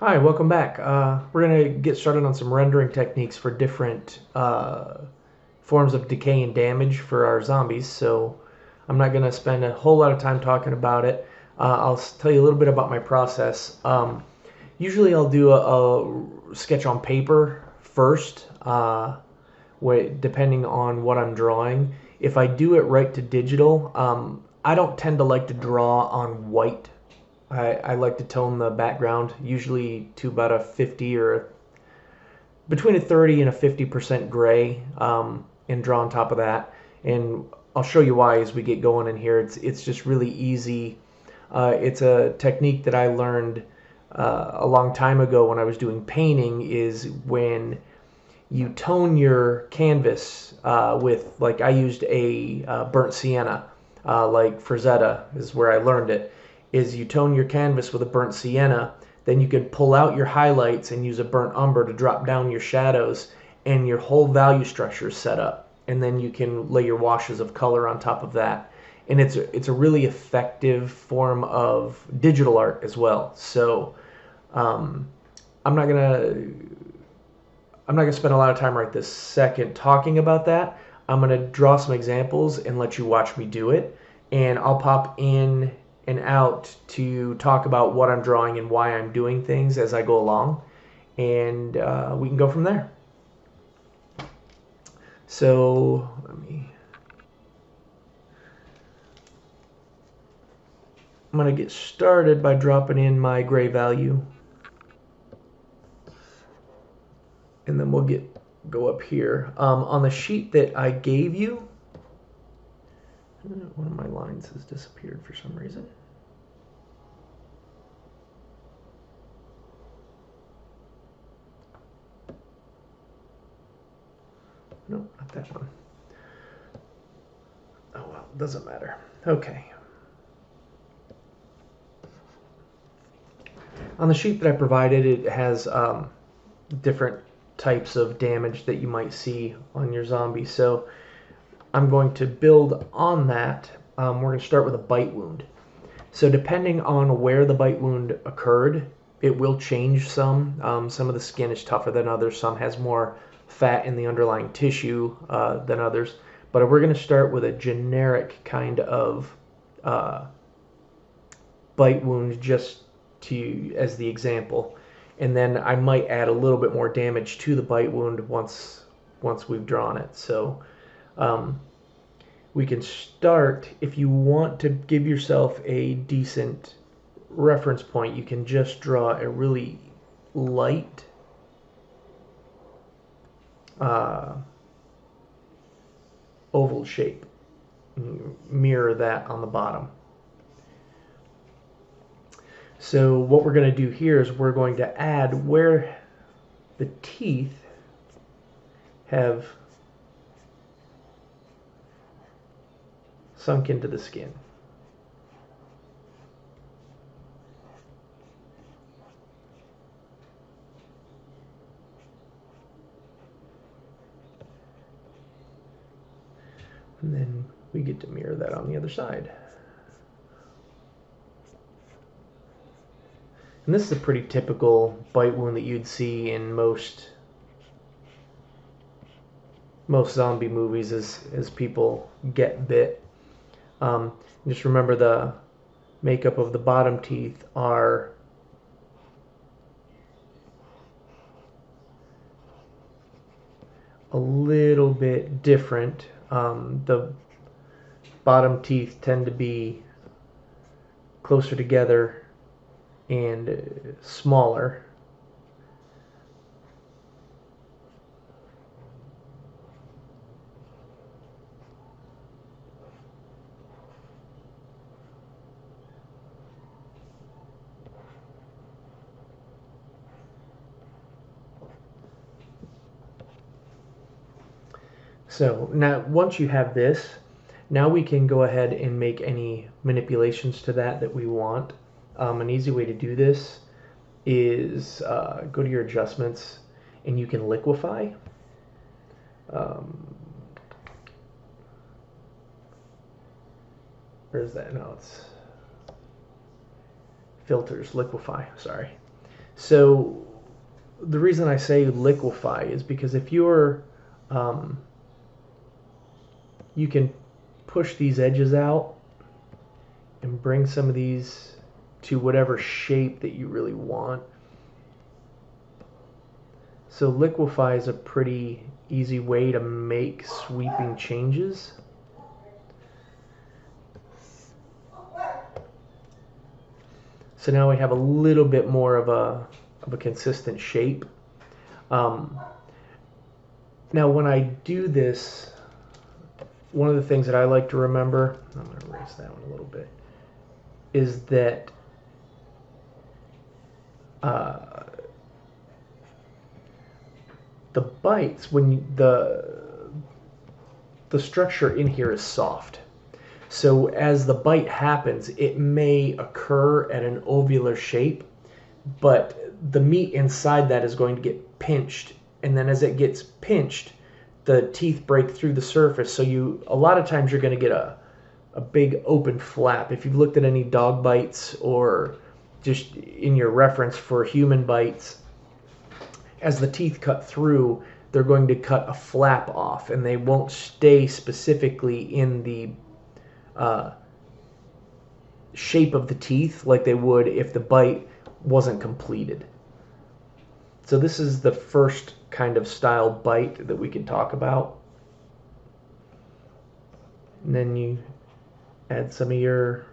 Hi, welcome back. We're going to get started on some rendering techniques for different forms of decay and damage for our zombies. So I'm not going to spend a whole lot of time talking about it. I'll tell you a little bit about my process. Usually I'll do a sketch on paper first, depending on what I'm drawing. If I do it right to digital, I don't tend to like to draw on white. I like to tone the background, usually to about a 50 or between a 30 and a 50% gray, and draw on top of that. And I'll show you why as we get going in here. It's just really easy. It's a technique that I learned a long time ago when I was doing painting. Is when you tone your canvas with, like, I used a burnt sienna, like Frazetta is where I learned it. Is you tone your canvas with a burnt sienna, then you can pull out your highlights and use a burnt umber to drop down your shadows, and your whole value structure is set up. And then you can lay your washes of color on top of that. And it's a really effective form of digital art as well. So um, I'm not gonna spend a lot of time right this second talking about that. I'm gonna draw some examples and let you watch me do it, and I'll pop in and out to talk about what I'm drawing and why I'm doing things as I go along, and we can go from there. So I'm going to get started by dropping in my gray value, and then we'll go up here. On the sheet that I gave you, one of my lines has disappeared for some reason. No, not that one. Oh well, doesn't matter. Okay. On the sheet that I provided, it has different types of damage that you might see on your zombie. So I'm going to build on that. We're going to start with a bite wound. So depending on where the bite wound occurred, it will change some. Some of the skin is tougher than others. Some has more fat in the underlying tissue than others. But we're going to start with a generic kind of bite wound just as the example. And then I might add a little bit more damage to the bite wound once we've drawn it. So we can start. If you want to give yourself a decent reference point, you can just draw a really light oval shape. Mirror that on the bottom. So what we're going to do here is we're going to add where the teeth have sunk into the skin. And then we get to mirror that on the other side. And this is a pretty typical bite wound that you'd see in most zombie movies as people get bit. Just remember the makeup of the bottom teeth are a little bit different. The bottom teeth tend to be closer together and smaller. So now once you have this, now we can go ahead and make any manipulations to that we want. An easy way to do this is go to your adjustments and you can liquefy. Where's that? No, it's filters, liquefy, sorry. So the reason I say liquefy is because if you can push these edges out and bring some of these to whatever shape that you really want. So liquefy is a pretty easy way to make sweeping changes. So now we have a little bit more of a consistent shape. Now when I do this, one of the things that I like to remember, I'm going to erase that one a little bit, is that the bites, the structure in here is soft. So as the bite happens, it may occur at an ovular shape, but the meat inside that is going to get pinched, and then as it gets pinched, the teeth break through the surface. So a lot of times you're going to get a big open flap. If you've looked at any dog bites or just in your reference for human bites, as the teeth cut through, they're going to cut a flap off, and they won't stay specifically in the shape of the teeth like they would if the bite wasn't completed. So this is the first kind of style bite that we can talk about. And then you add some of your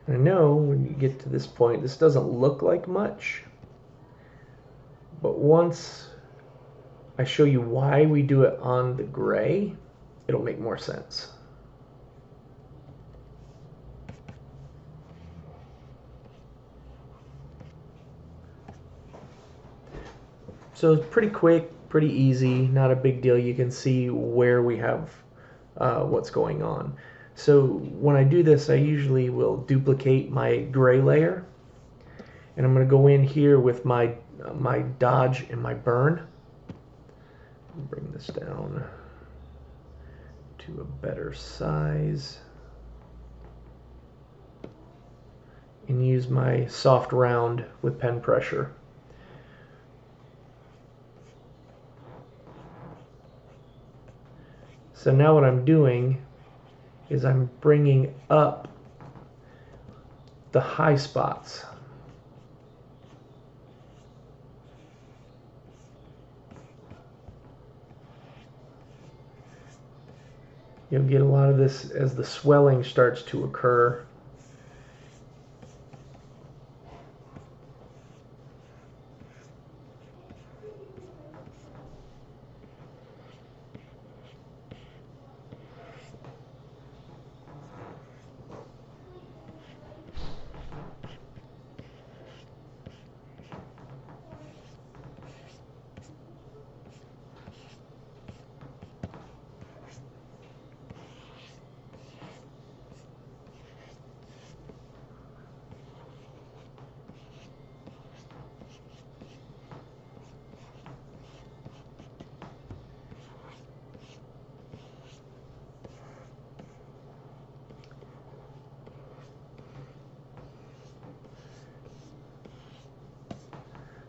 I know when you get to this point, this doesn't look like much, but once I show you why we do it on the gray, it'll make more sense. So it's pretty quick, pretty easy, not a big deal. You can see where we have what's going on. So when I do this, I usually will duplicate my gray layer, and I'm going to go in here with my dodge and my burn. Bring this down to a better size, and use my soft round with pen pressure. So now what I'm doing is I'm bringing up the high spots. You'll get a lot of this as the swelling starts to occur.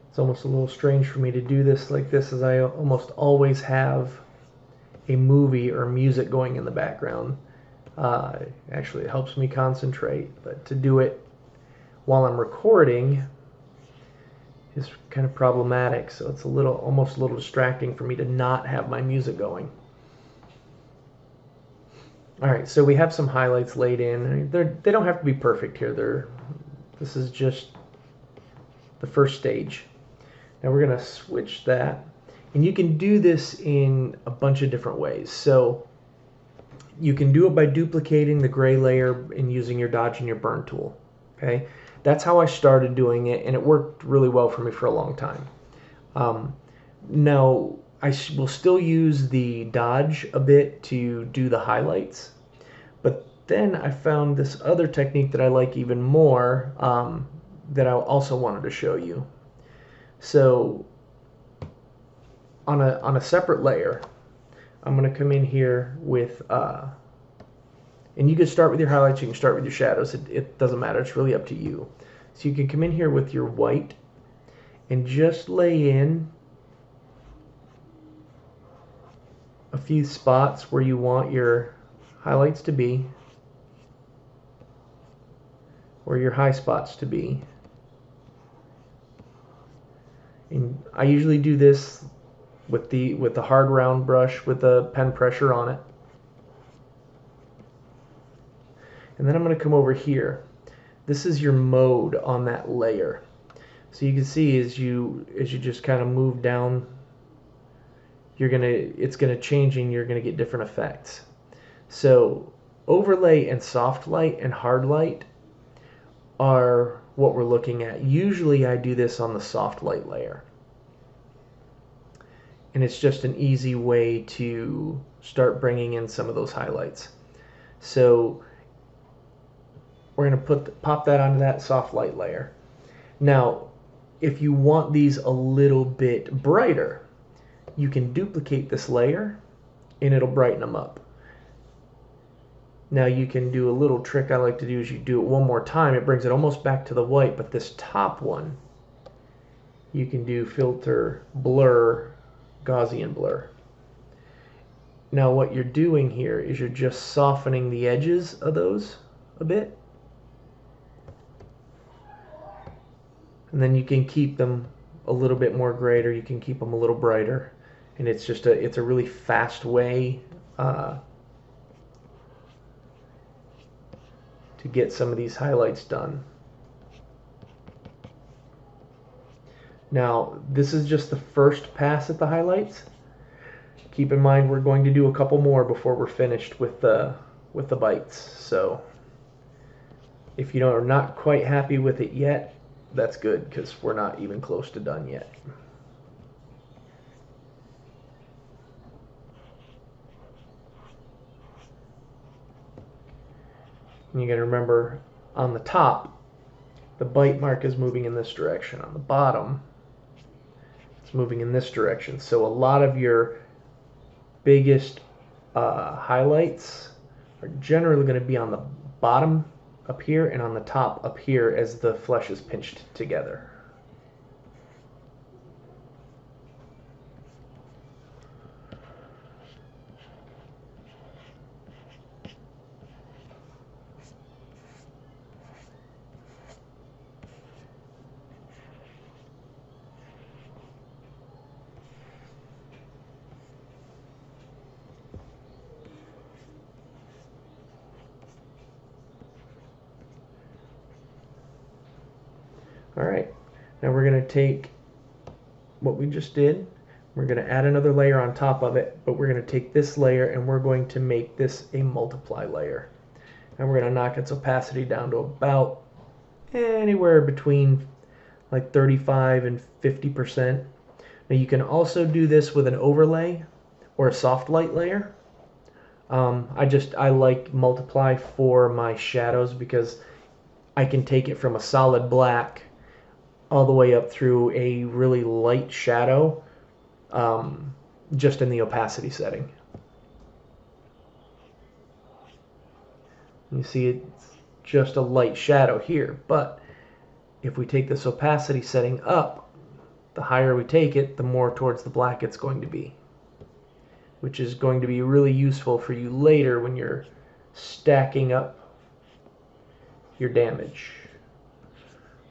It's almost a little strange for me to do this like this, as I almost always have a movie or music going in the background. Actually, it helps me concentrate, but to do it while I'm recording is kind of problematic, so it's almost a little distracting for me to not have my music going. Alright, so we have some highlights laid in. They don't have to be perfect here. This is just the first stage. Now we're going to switch that, and you can do this in a bunch of different ways. So you can do it by duplicating the gray layer and using your dodge and your burn tool. Okay. that's how I started doing it, and it worked really well for me for a long time. Now, will still use the dodge a bit to do the highlights, but then I found this other technique that I like even more, that I also wanted to show you. So on a separate layer, I'm going to come in here with, and you can start with your highlights, you can start with your shadows, it doesn't matter, it's really up to you. So you can come in here with your white and just lay in a few spots where you want your highlights to be, or your high spots to be. And I usually do this with the hard round brush with the pen pressure on it. And then I'm going to come over here. This is your mode on that layer. So you can see as you just kind of move down, it's gonna change and you're gonna get different effects. So overlay and soft light and hard light are what we're looking at. Usually I do this on the soft light layer, and it's just an easy way to start bringing in some of those highlights. So we're going to pop that onto that soft light layer. Now, if you want these a little bit brighter, you can duplicate this layer and it'll brighten them up. Now you can do a little trick I like to do is you do it one more time, it brings it almost back to the white, but this top one, you can do filter, blur, Gaussian blur. Now what you're doing here is you're just softening the edges of those a bit. And then you can keep them a little bit more greater, you can keep them a little brighter, and it's just it's a really fast way to get some of these highlights done. Now this is just the first pass at the highlights. Keep in mind we're going to do a couple more before we're finished with the bites. So if you are not quite happy with it yet, that's good, because we're not even close to done yet. And you got to remember, on the top, the bite mark is moving in this direction. On the bottom, it's moving in this direction. So a lot of your biggest highlights are generally going to be on the bottom up here and on the top up here as the flesh is pinched together. Alright, now we're going to take what we just did, we're going to add another layer on top of it, but we're going to take this layer and we're going to make this a multiply layer. And we're going to knock its opacity down to about anywhere between like 35 and 50%. Now you can also do this with an overlay or a soft light layer. I like multiply for my shadows because I can take it from a solid black all the way up through a really light shadow, just in the opacity setting. You see it's just a light shadow here, but if we take this opacity setting up, the higher we take it, the more towards the black it's going to be, which is going to be really useful for you later when you're stacking up your damage.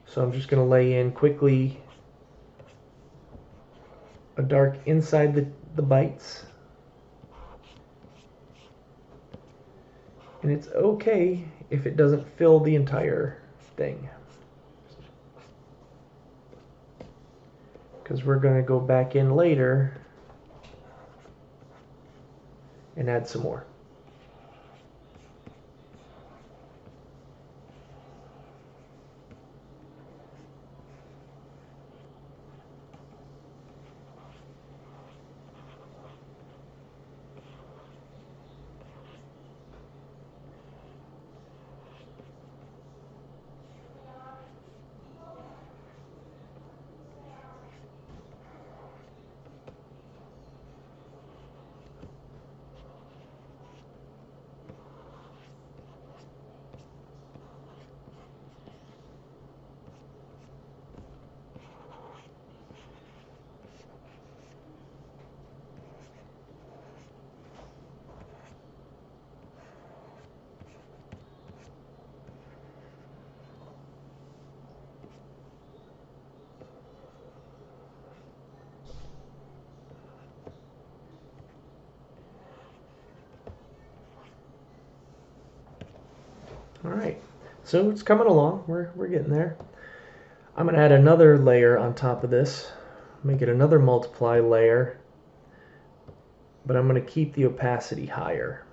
So I'm just going to lay in quickly a dark inside the bites. And it's okay if it doesn't fill the entire thing, because we're going to go back in later and add some more. All right, so it's coming along. We're getting there. I'm going to add another layer on top of this, make it another multiply layer, but I'm going to keep the opacity higher.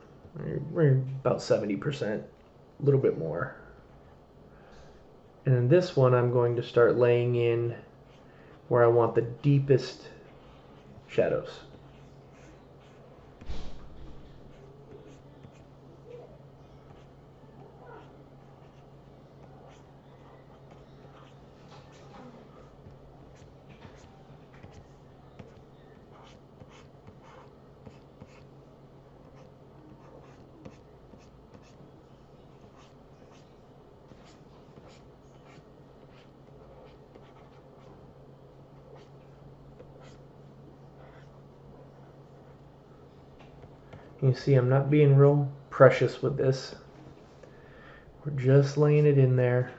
We're about 70%, a little bit more. And in this one, I'm going to start laying in where I want the deepest shadows. You see, I'm not being real precious with this. We're just laying it in there.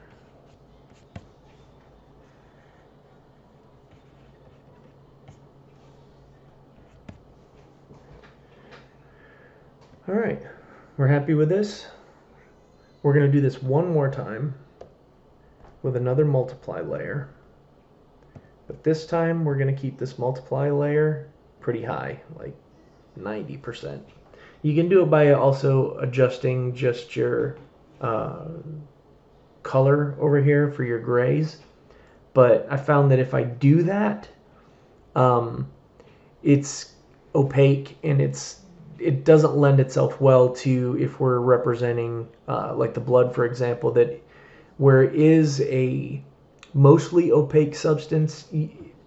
All right, we're happy with this. We're going to do this one more time with another multiply layer. But this time we're going to keep this multiply layer pretty high, like 90%. You can do it by also adjusting just your color over here for your grays. But I found that if I do that, it's opaque and it doesn't lend itself well to if we're representing like the blood, for example, that where it is a mostly opaque substance,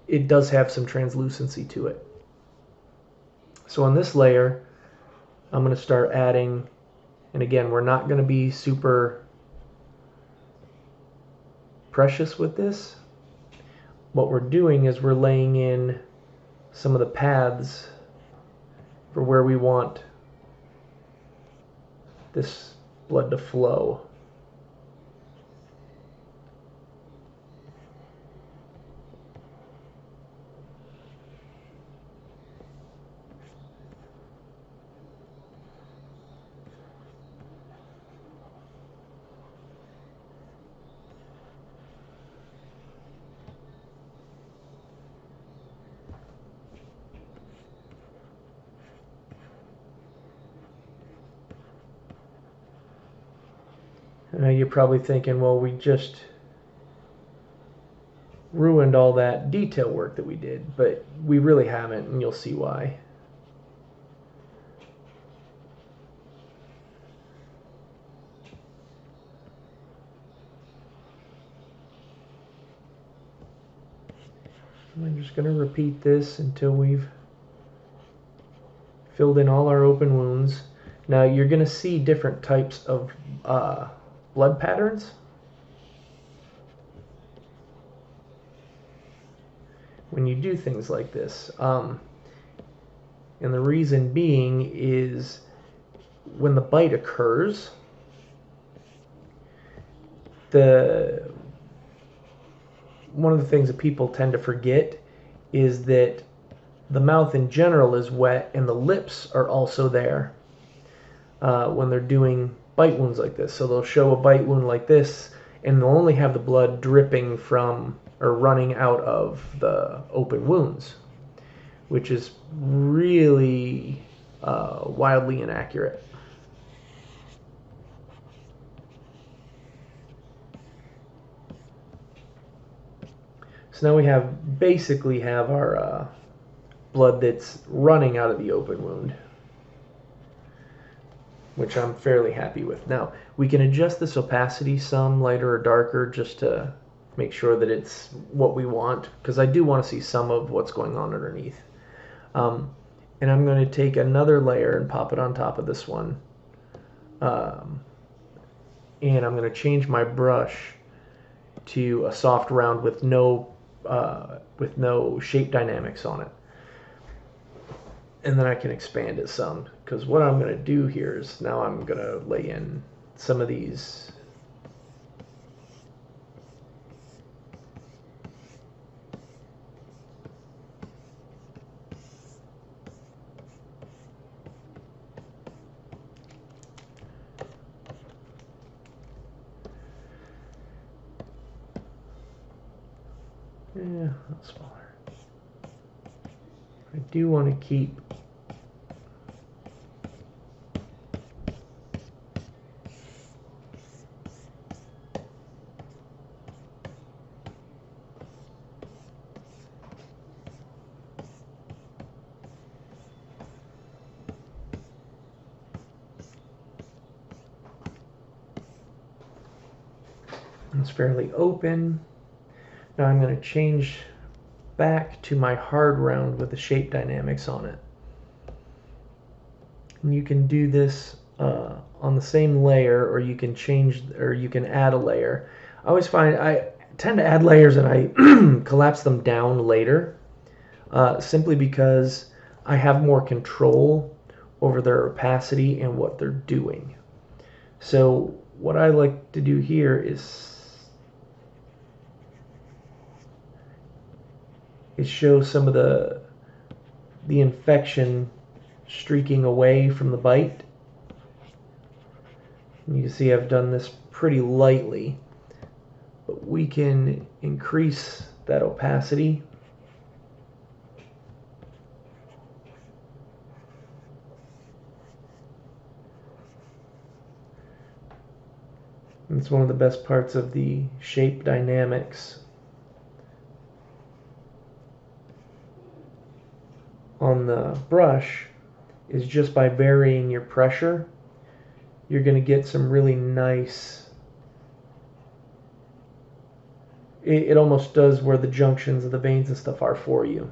it does have some translucency to it. So on this layer, I'm going to start adding, and again, we're not going to be super precious with this. What we're doing is we're laying in some of the paths for where we want this blood to flow. You're probably thinking, well, we just ruined all that detail work that we did, but we really haven't, and you'll see why. I'm just going to repeat this until we've filled in all our open wounds. Now you're going to see different types of blood patterns when you do things like this. And the reason being is when the bite occurs, one of the things that people tend to forget is that the mouth in general is wet and the lips are also there when they're doing bite wounds like this. So they'll show a bite wound like this and they'll only have the blood dripping from or running out of the open wounds, which is really wildly inaccurate. So now we basically have our blood that's running out of the open wound, which I'm fairly happy with. Now, we can adjust this opacity some, lighter or darker, just to make sure that it's what we want, because I do want to see some of what's going on underneath. And I'm going to take another layer and pop it on top of this one. And I'm going to change my brush to a soft round with no shape dynamics on it. And then I can expand it some, because what I'm going to do here is now I'm going to lay in some of these Yeah, a little smaller. I do want to keep it's fairly open. Now I'm going to change back to my hard round with the shape dynamics on it. And you can do this on the same layer, or you can change, or you can add a layer. I always find I tend to add layers and I collapse them down later, simply because I have more control over their opacity and what they're doing. So what I like to do here is show some of the infection streaking away from the bite. And you can see I've done this pretty lightly, but we can increase that opacity. And it's one of the best parts of the shape dynamics on the brush is just by varying your pressure, you're going to get some really nice, it almost does where the junctions of the veins and stuff are for you.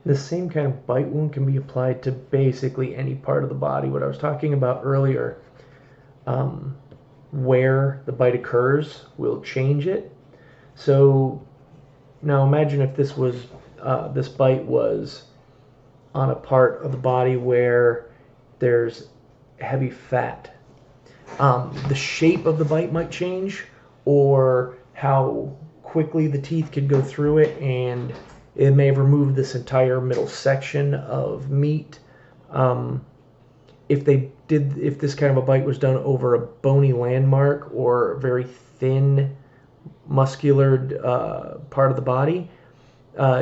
The same kind of bite wound can be applied to basically any part of the body. What I was talking about earlier, where the bite occurs will change it. So now imagine if this was this bite was on a part of the body where there's heavy fat. The shape of the bite might change, or how quickly the teeth could go through it, and it may have removed this entire middle section of meat. If this kind of a bite was done over a bony landmark or a very thin, muscular part of the body,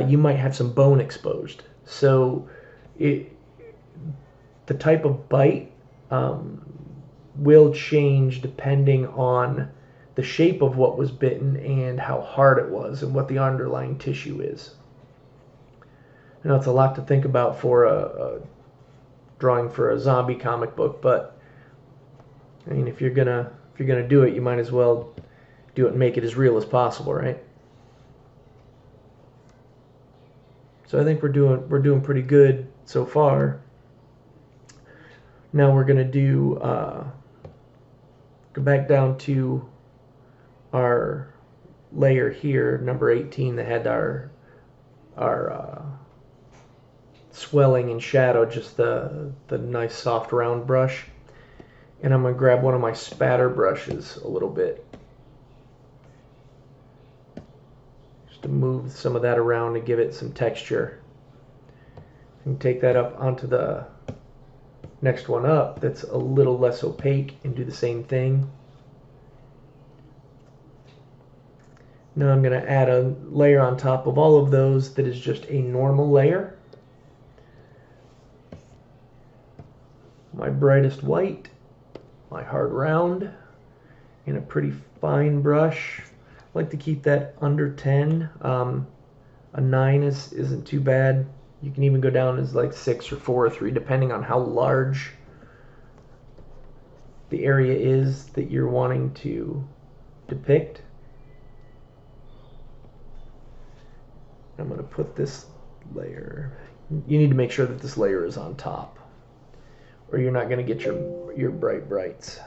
you might have some bone exposed. So the type of bite will change depending on the shape of what was bitten and how hard it was and what the underlying tissue is. I know it's a lot to think about for a drawing for a zombie comic book, but I mean, if you're gonna do it, you might as well do it and make it as real as possible, right? So I think we're doing pretty good so far. Now we're gonna do go back down to our layer here, number 18, that had our swelling and shadow, just the nice soft round brush. And I'm going to grab one of my spatter brushes a little bit, just to move some of that around and give it some texture. And take that up onto the next one up that's a little less opaque and do the same thing. Now I'm going to add a layer on top of all of those that is just a normal layer. My brightest white, my hard round, and a pretty fine brush. I like to keep that under 10. A 9 isn't too bad. You can even go down as like 6 or 4 or 3, depending on how large the area is that you're wanting to depict. I'm going to put this layer. You need to make sure that this layer is on top, or you're not going to get your bright brights.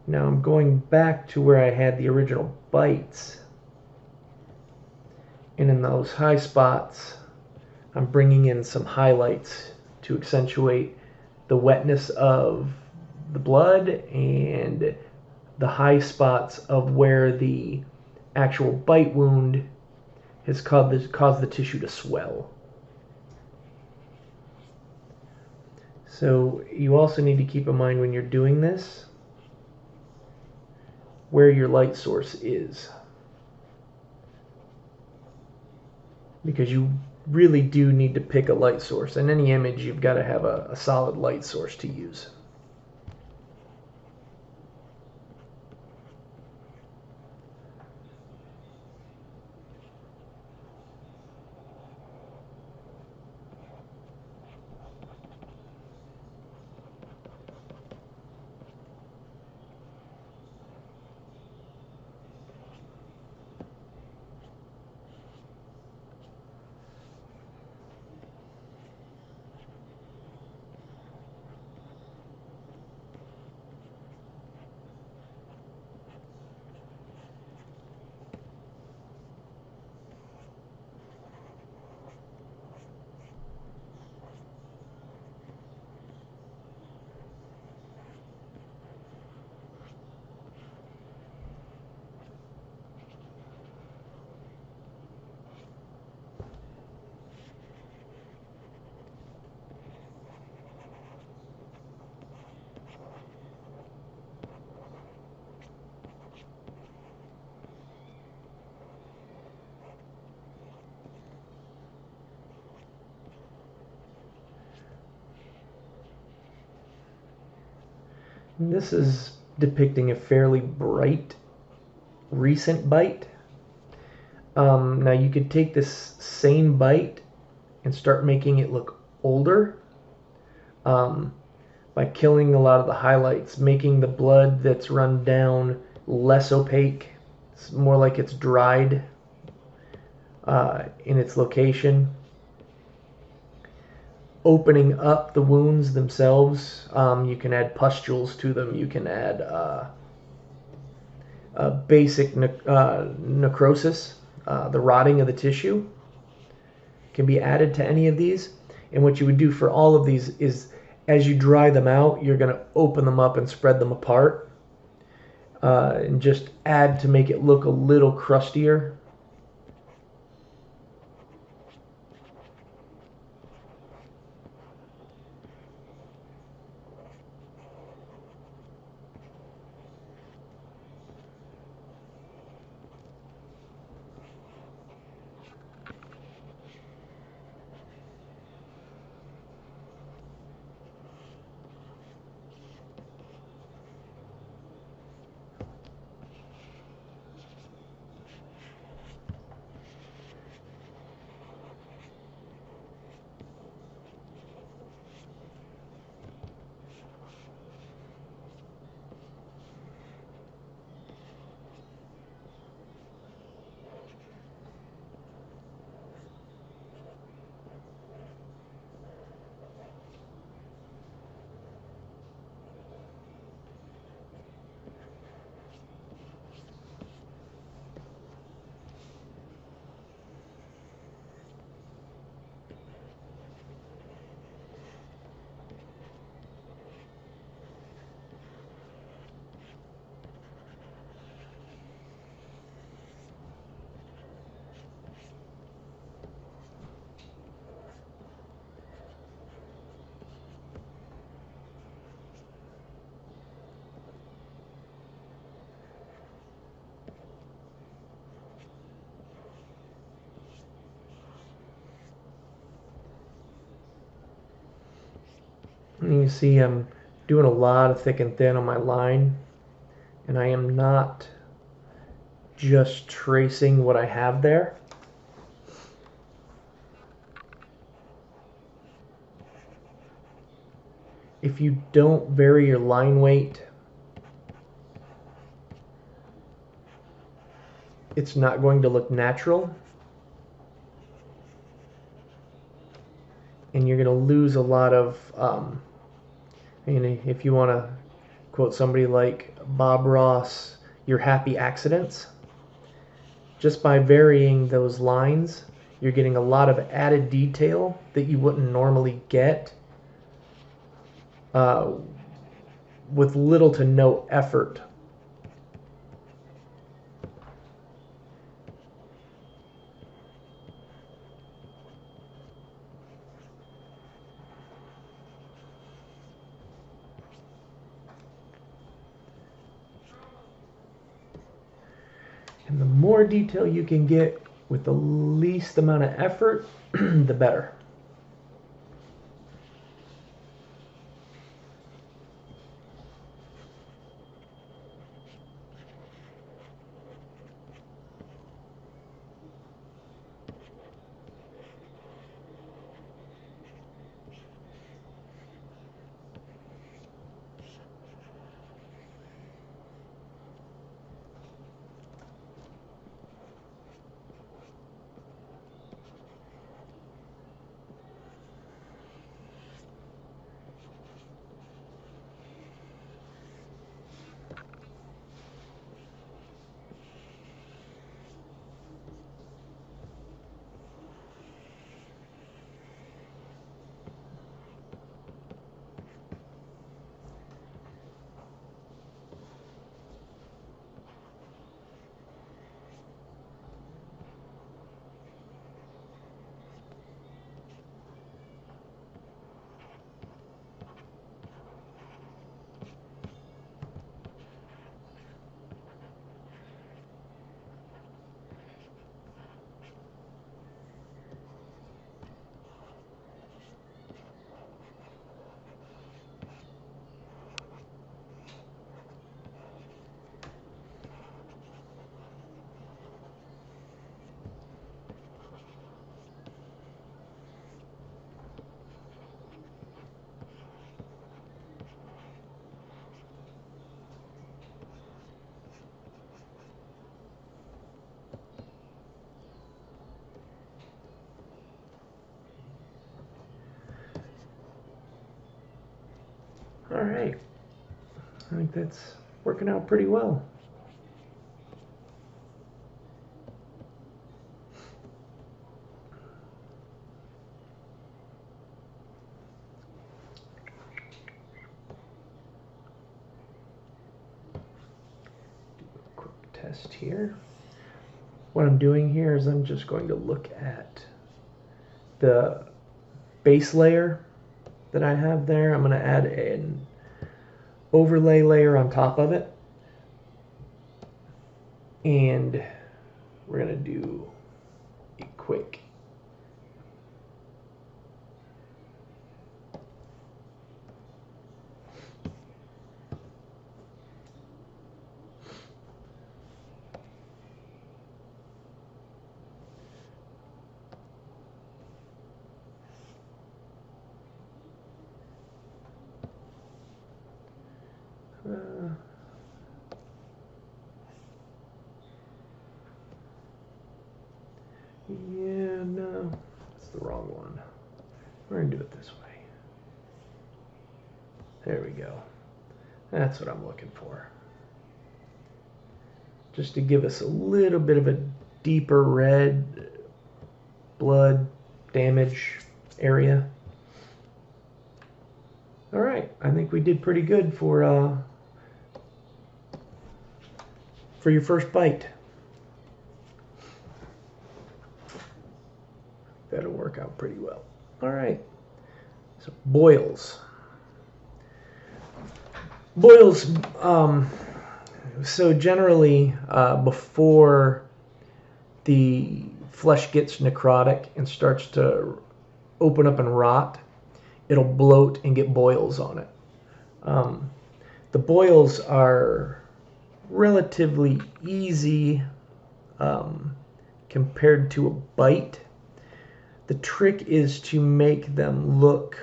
Now I'm going back to where I had the original bites, and in those high spots I'm bringing in some highlights to accentuate the wetness of the blood and the high spots of where the actual bite wound has caused the tissue to swell. So you also need to keep in mind when you're doing this where your light source is, because you really do need to pick a light source. In any image, you've got to have a solid light source to use. This is depicting a fairly bright recent bite. Now you could take this same bite and start making it look older by killing a lot of the highlights, making the blood that's run down less opaque. It's more like it's dried in its location. Opening up the wounds themselves, you can add pustules to them. You can add basic necrosis, the rotting of the tissue can be added to any of these. And what you would do for all of these is, as you dry them out, you're going to open them up and spread them apart, and just add to make it look a little crustier. And you see I'm doing a lot of thick and thin on my line, and I am not just tracing what I have there. If you don't vary your line weight, it's not going to look natural, and you're going to lose a lot of, if you want to quote somebody like Bob Ross, your happy accidents. Just by varying those lines, you're getting a lot of added detail that you wouldn't normally get with little to no effort. And the more detail you can get with the least amount of effort, the better. All right, I think that's working out pretty well. Do a quick test here. What I'm doing here is I'm just going to look at the base layer that I have there. I'm going to add an overlay layer on top of it, and we're going to do a quick yeah, no, it's the wrong one. We're going to do it this way. There we go. That's what I'm looking for. Just to give us a little bit of a deeper red blood damage area. All right, I think we did pretty good for your first bite. That'll work out pretty well. All right, so boils. Boils, so generally before the flesh gets necrotic and starts to open up and rot, it'll bloat and get boils on it. The boils are relatively easy compared to a bite. The trick is to make them look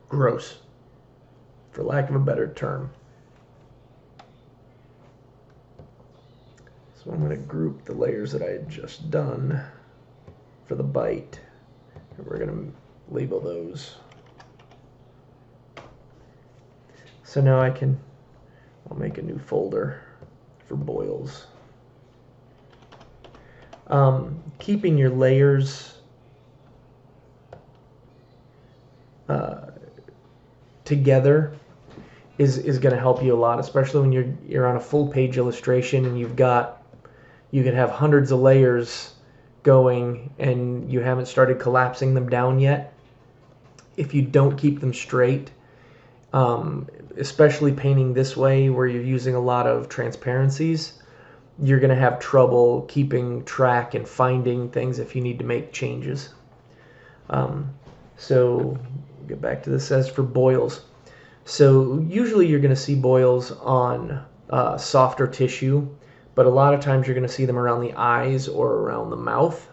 gross, for lack of a better term. So I'm going to group the layers that I had just done for the bite, and we're going to label those. So now I'll make a new folder for boils. Keeping your layers together is going to help you a lot, especially when you're on a full page illustration and you can have hundreds of layers going and you haven't started collapsing them down yet. If you don't keep them straight, especially painting this way where you're using a lot of transparencies, you're going to have trouble keeping track and finding things if you need to make changes. So get back to this. As for boils, so usually you're going to see boils on softer tissue, but a lot of times you're going to see them around the eyes or around the mouth.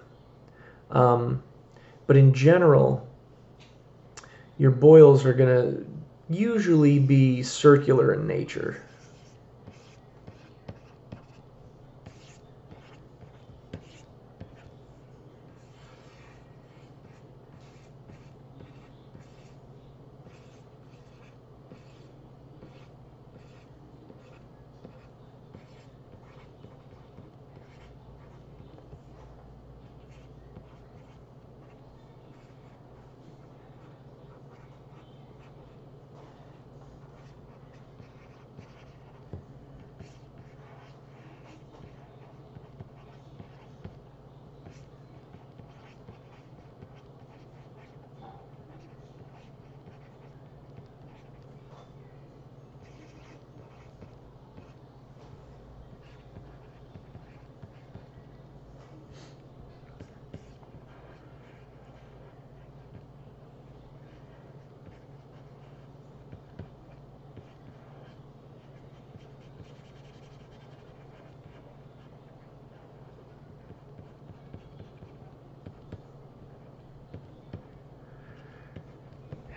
But in general, your boils are going to usually be circular in nature.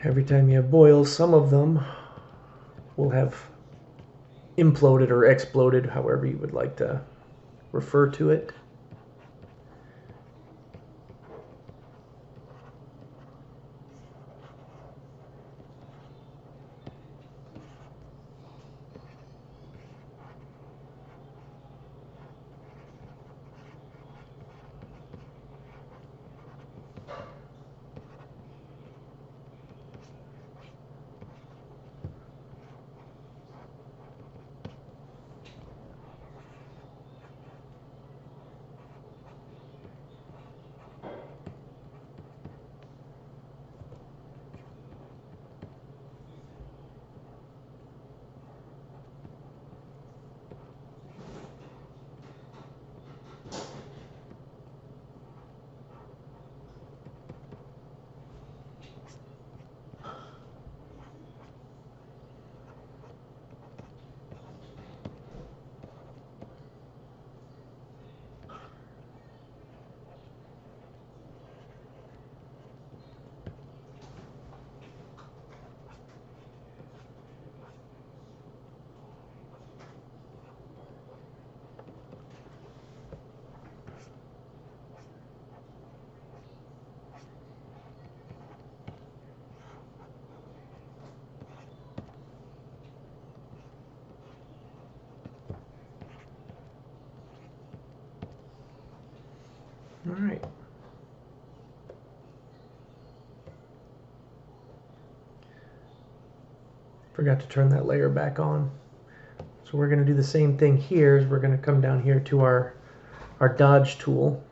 Every time you have boils, some of them will have imploded or exploded, however you would like to refer to it. All right. Forgot to turn that layer back on. So we're going to do the same thing here. Is we're going to come down here to our dodge tool.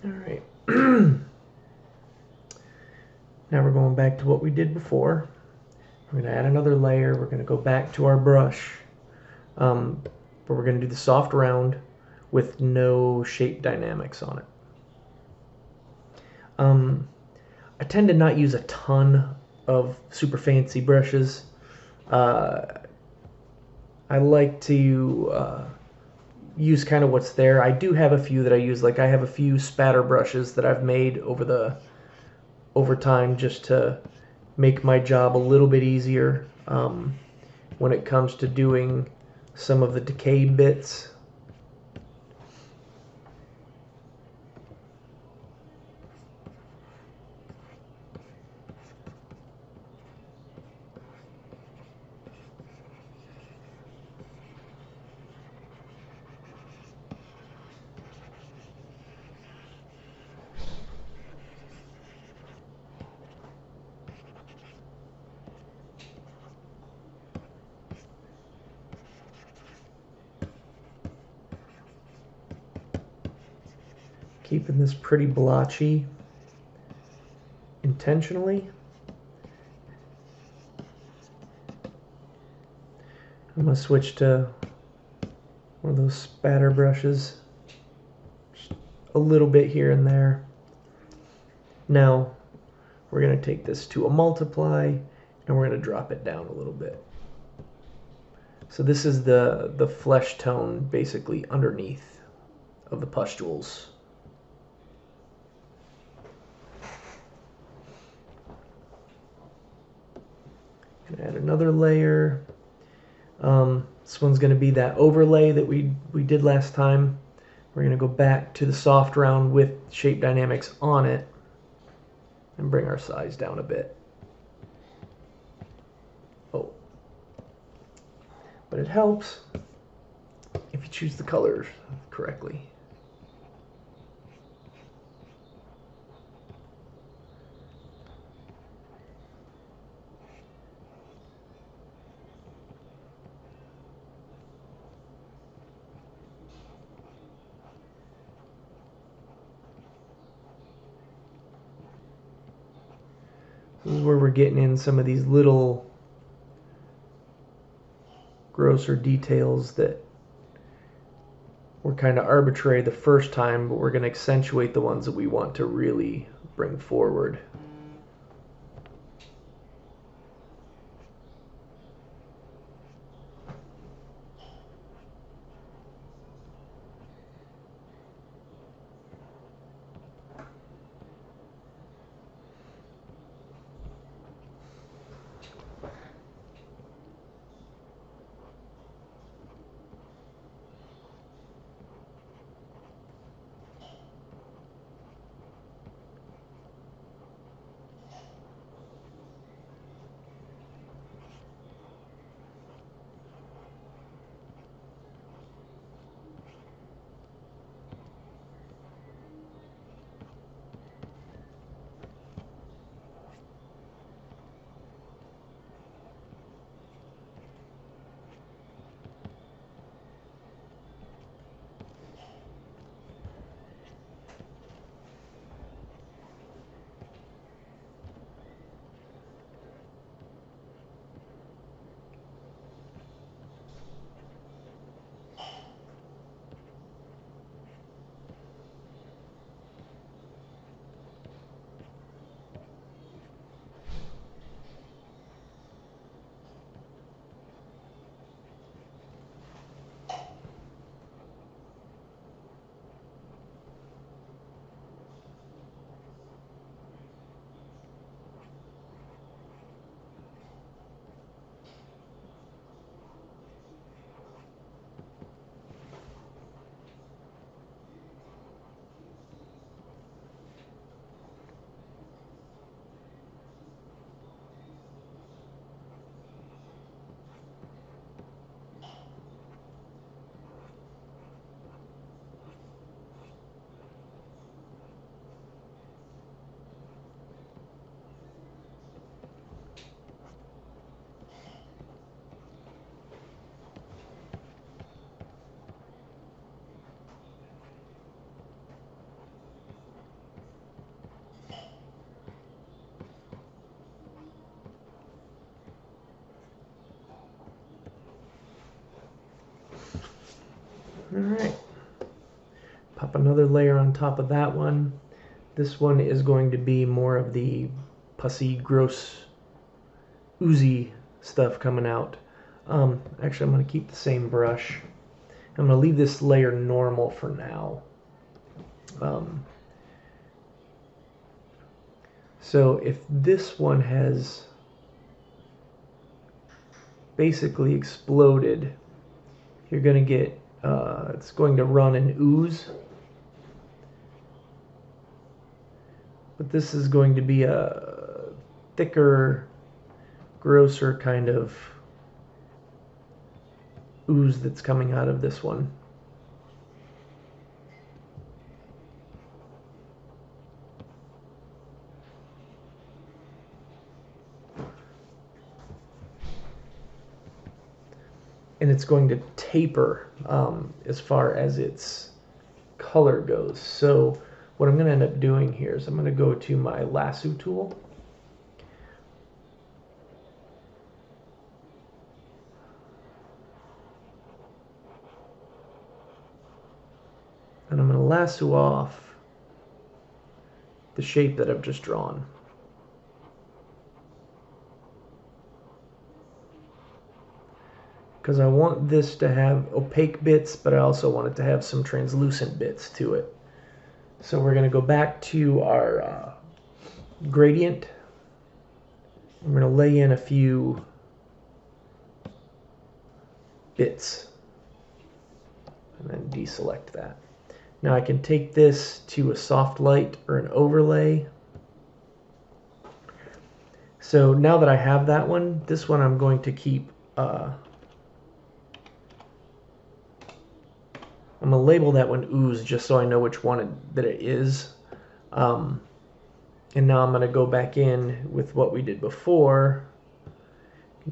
All right. Now we're going back to what we did before. We're going to add another layer. We're going to go back to our brush. But we're going to do the soft round with no shape dynamics on it. I tend to not use a ton of super fancy brushes. I like to use kind of what's there. I do have a few that I use. Like I have a few spatter brushes that I've made over time just to make my job a little bit easier when it comes to doing some of the decay bits. Keeping this pretty blotchy intentionally. I'm going to switch to one of those spatter brushes. Just a little bit here and there. Now we're going to take this to a multiply and we're going to drop it down a little bit. So this is the flesh tone basically underneath of the pustules. Add another layer. This one's going to be that overlay that we did last time. We're going to go back to the soft round with shape dynamics on it and bring our size down a bit. Oh, but it helps if you choose the colors correctly. This is where we're getting in some of these little grosser details that were kind of arbitrary the first time, but we're going to accentuate the ones that we want to really bring forward. Alright, pop another layer on top of that one. This one is going to be more of the pussy, gross, oozy stuff coming out. Actually, I'm going to keep the same brush. I'm going to leave this layer normal for now. So if this one has basically exploded, you're going to get, it's going to run an ooze. But this is going to be a thicker, grosser kind of ooze that's coming out of this one. And it's going to taper as far as its color goes. So what I'm going to end up doing here is I'm going to go to my lasso tool. And I'm going to lasso off the shape that I've just drawn. Because I want this to have opaque bits, but I also want it to have some translucent bits to it. So we're going to go back to our gradient. I'm going to lay in a few bits and then deselect that. Now I can take this to a soft light or an overlay. So now that I have that one, this one I'm going to keep, I'm going to label that one ooze just so I know which one that it is. And now I'm going to go back in with what we did before,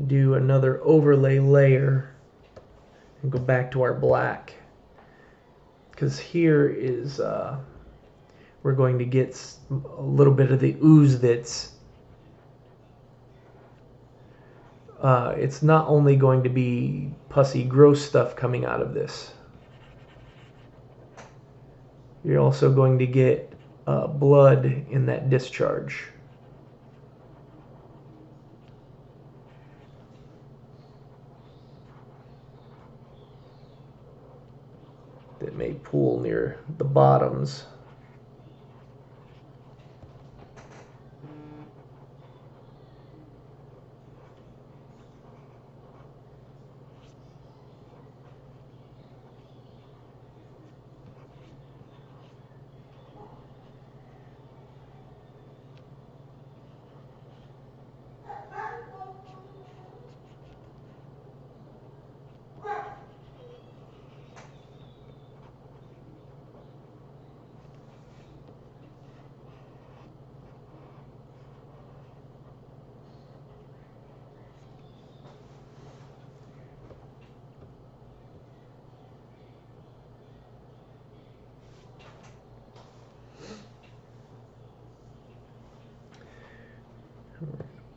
do another overlay layer, and go back to our black. Because here is, we're going to get a little bit of the ooze that's, it's not only going to be pussy, gross stuff coming out of this. You're also going to get blood in that discharge. That may pool near the bottoms.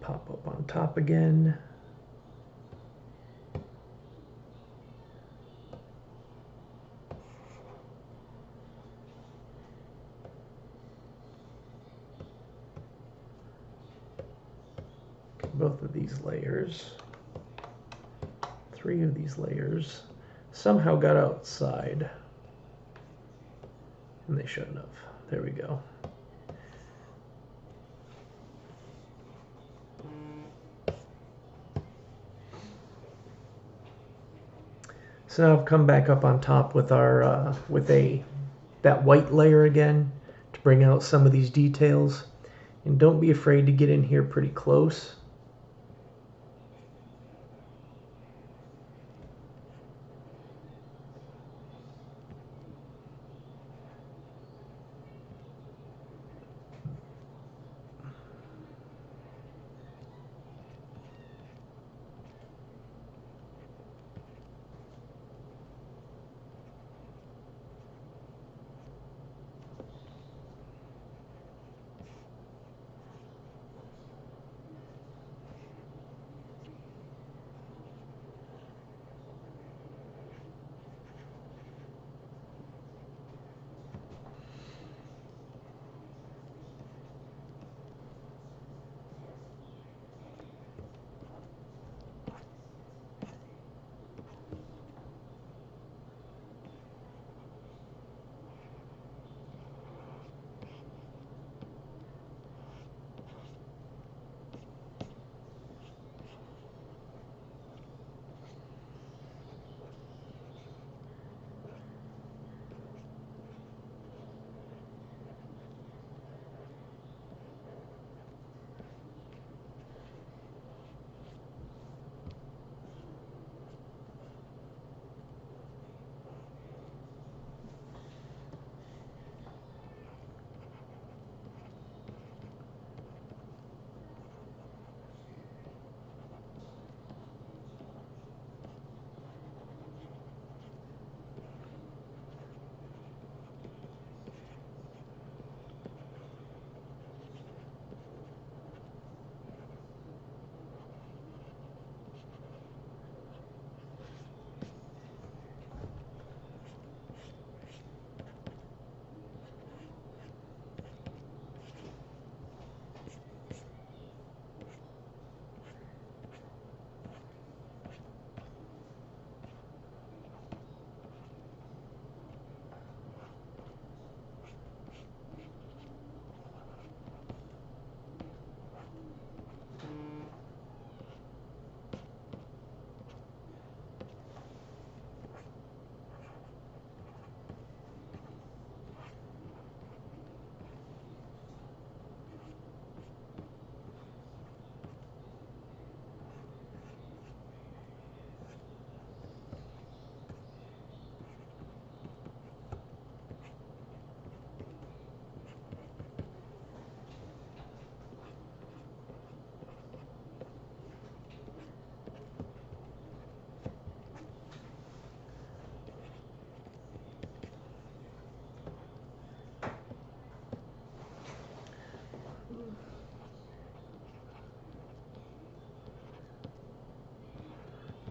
Pop up on top again. Both of these layers, 3 of these layers somehow got outside, and they shouldn't have. There we go. So now I've come back up on top with our that white layer again to bring out some of these details. And don't be afraid to get in here pretty close.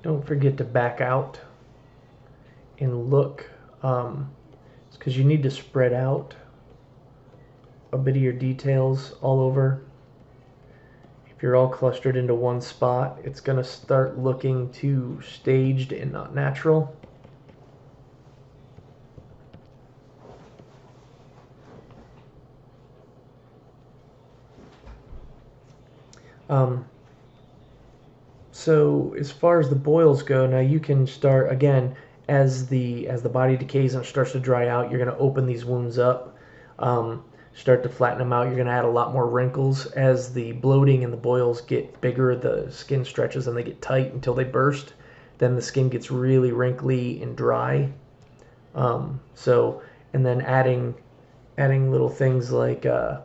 Don't forget to back out and look. It's because you need to spread out a bit of your details all over. If you're all clustered into one spot, it's going to start looking too staged and not natural. So as far as the boils go, now you can start again as the body decays and starts to dry out. You're going to open these wounds up, start to flatten them out. You're going to add a lot more wrinkles as the bloating and the boils get bigger. The skin stretches and they get tight until they burst. Then the skin gets really wrinkly and dry. And then adding little things like a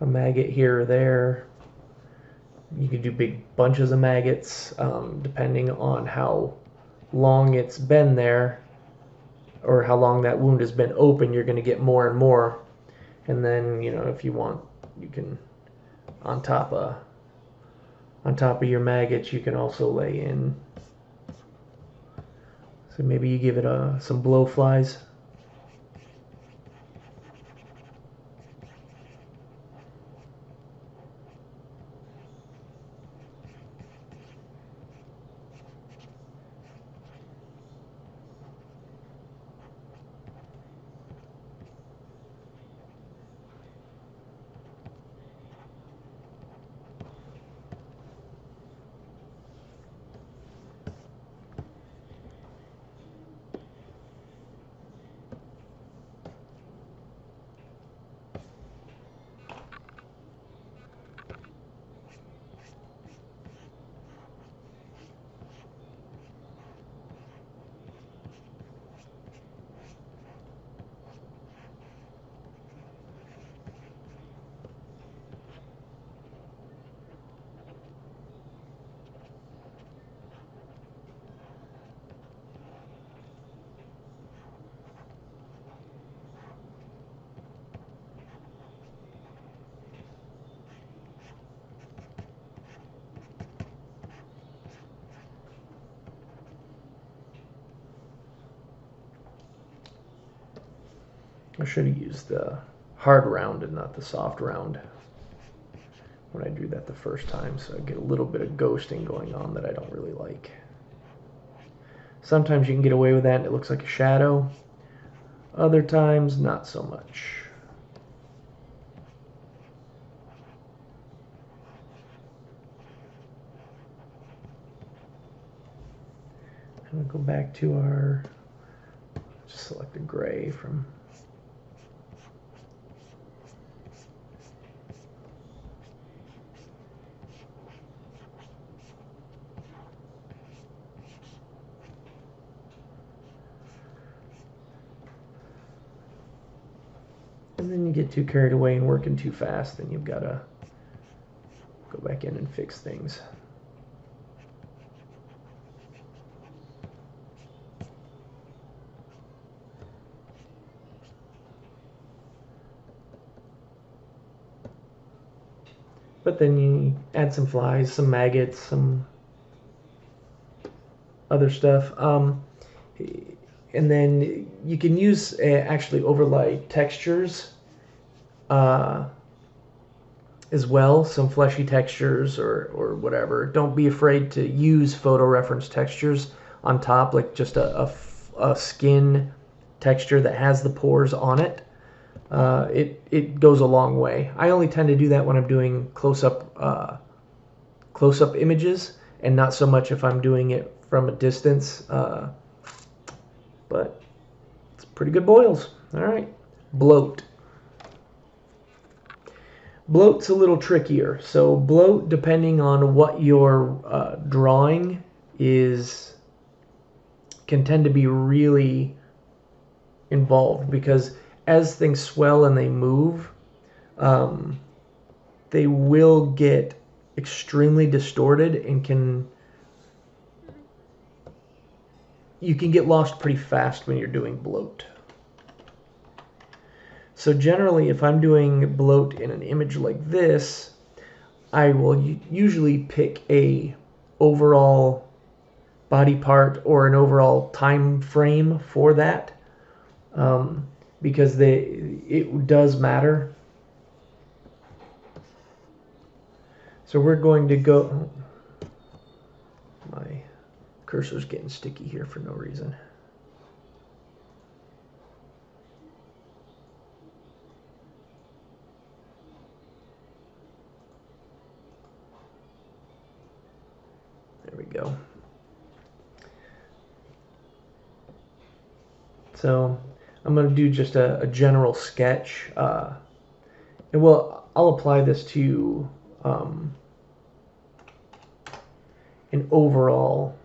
maggot here or there. You can do big bunches of maggots, depending on how long it's been there or how long that wound has been open. You're going to get more and more. And then, you know, if you want, you can on top of your maggots, you can also lay in. So maybe you give it some blowflies. I should have used the hard round and not the soft round when I drew that the first time, so I get a little bit of ghosting going on that I don't really like. Sometimes you can get away with that and it looks like a shadow. Other times, not so much. I'm going to go back to our, just select a gray from and then you get too carried away and working too fast, then you've got to go back in and fix things. But then you add some flies, some maggots, some other stuff. And then you can use actually overlay textures as well, some fleshy textures or whatever. Don't be afraid to use photo reference textures on top, like just a skin texture that has the pores on it. It goes a long way. I only tend to do that when I'm doing close-up images, and not so much if I'm doing it from a distance. But it's pretty good boils. All right, bloat. Bloat's a little trickier. So bloat, depending on what your drawing is can tend to be really involved, because as things swell and they move, they will get extremely distorted and you can get lost pretty fast when you're doing bloat. So generally, if I'm doing bloat in an image like this, I will usually pick a overall body part or an overall time frame for that, because it does matter. So we're going to go... My cursor's getting sticky here for no reason. There we go. So I'm going to do just a general sketch. And I'll apply this to an overall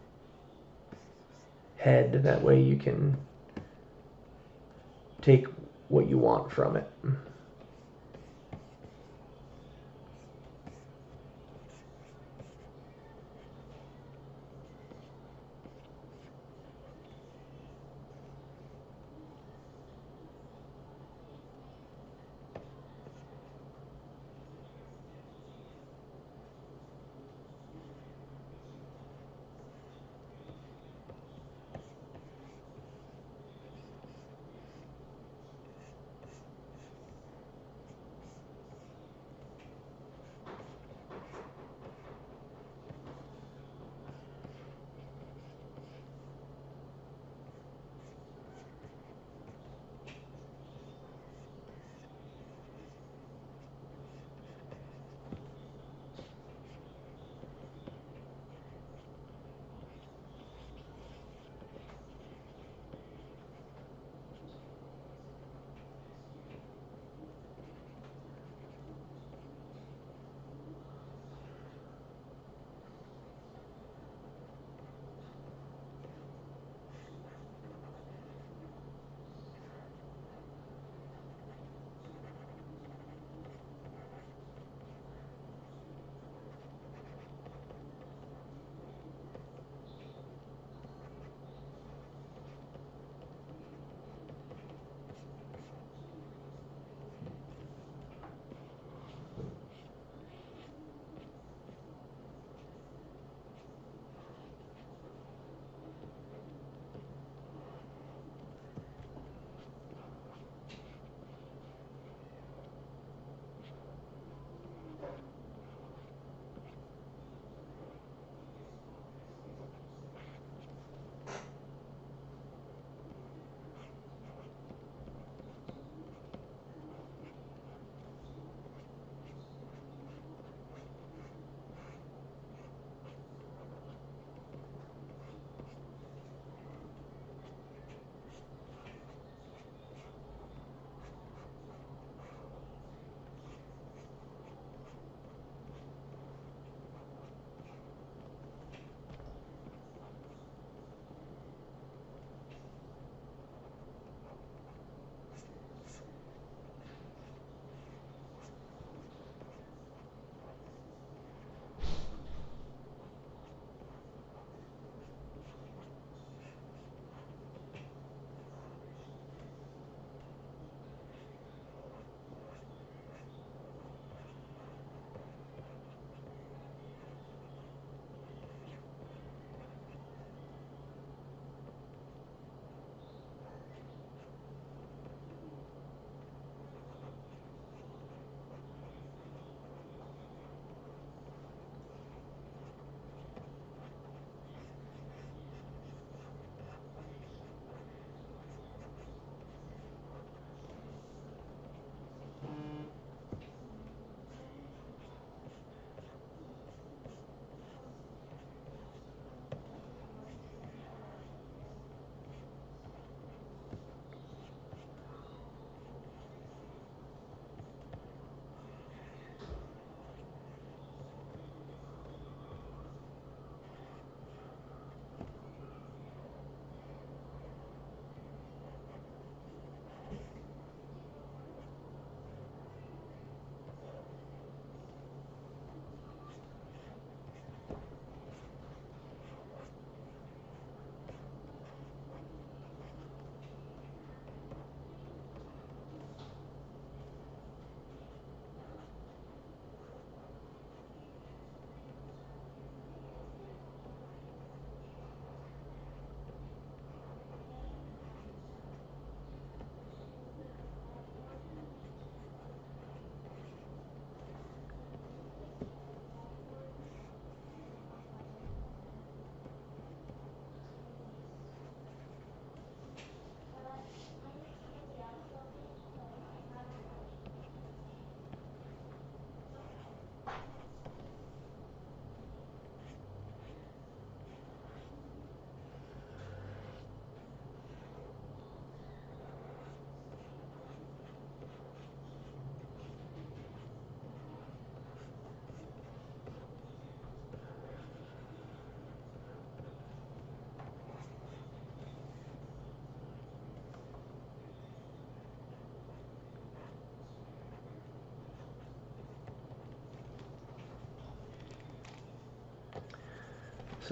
head. That way you can take what you want from it.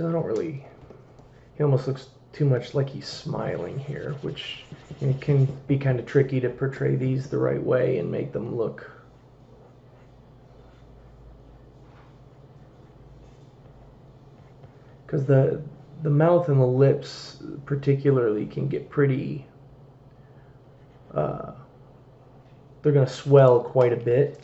So I don't really, he almost looks too much like he's smiling here, which it can be kind of tricky to portray these the right way and make them look because the mouth and the lips particularly can get pretty they're going to swell quite a bit.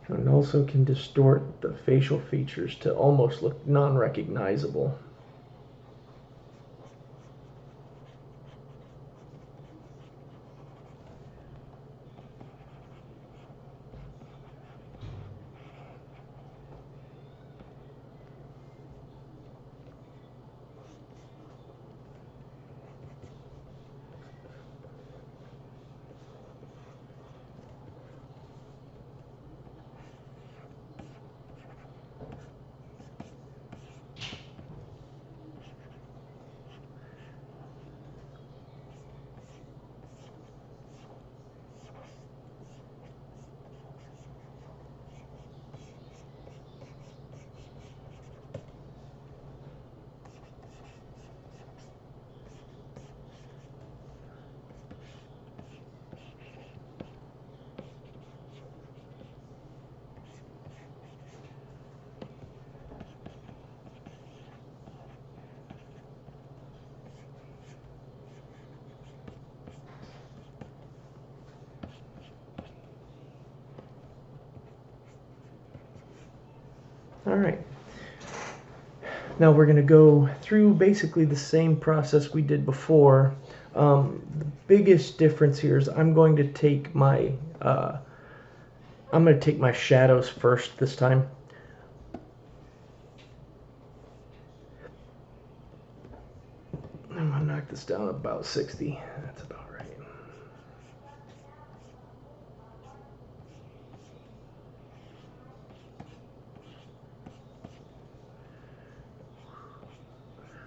And also can distort the facial features to almost look non-recognizable. All right. Now we're going to go through basically the same process we did before. The biggest difference here is I'm going to take my shadows first this time. I'm going to knock this down about 60. That's about right.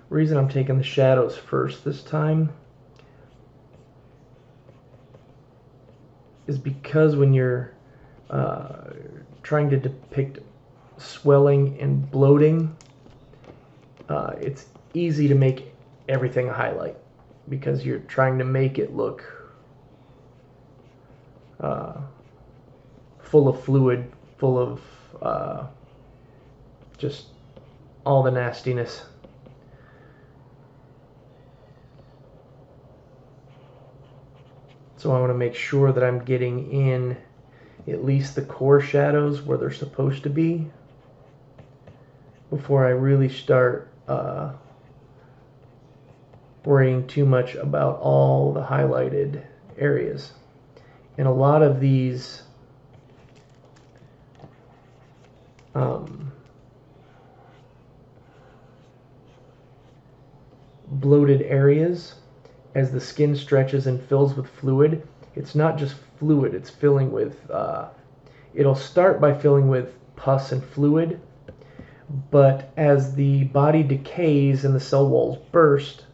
Reason I'm taking the shadows first this time is because when you're trying to depict swelling and bloating, it's easy to make everything a highlight because you're trying to make it look full of fluid, full of just all the nastiness. So I want to make sure that I'm getting in at least the core shadows where they're supposed to be before I really start worrying too much about all the highlighted areas. And a lot of these bloated areas, as the skin stretches and fills with fluid, it's not just fluid, it's filling with, it'll start by filling with pus and fluid, but as the body decays and the cell walls burst,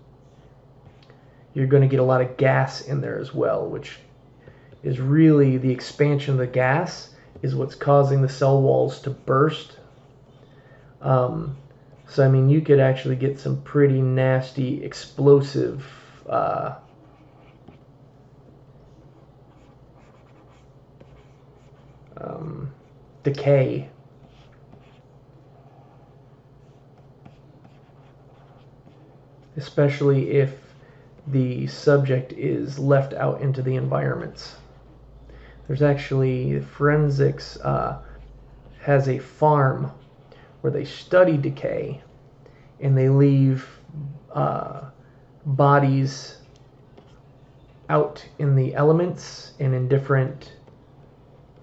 you're going to get a lot of gas in there as well, which is really the expansion of the gas is what's causing the cell walls to burst. So I mean, you could actually get some pretty nasty, explosive decay. Especially if the subject is left out into the environments. There's actually forensics has a farm where they study decay, and they leave bodies out in the elements and in different,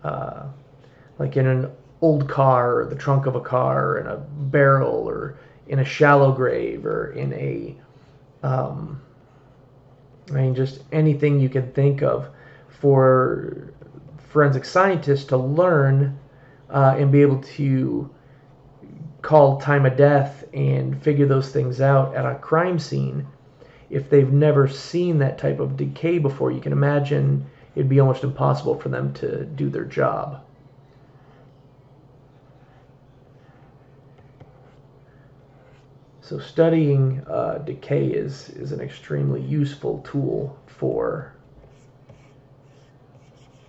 like in an old car or the trunk of a car or in a barrel or in a shallow grave or in a, just anything you can think of for forensic scientists to learn and be able to call time of death and figure those things out at a crime scene. If they've never seen that type of decay before, you can imagine it'd be almost impossible for them to do their job. So studying decay is an extremely useful tool for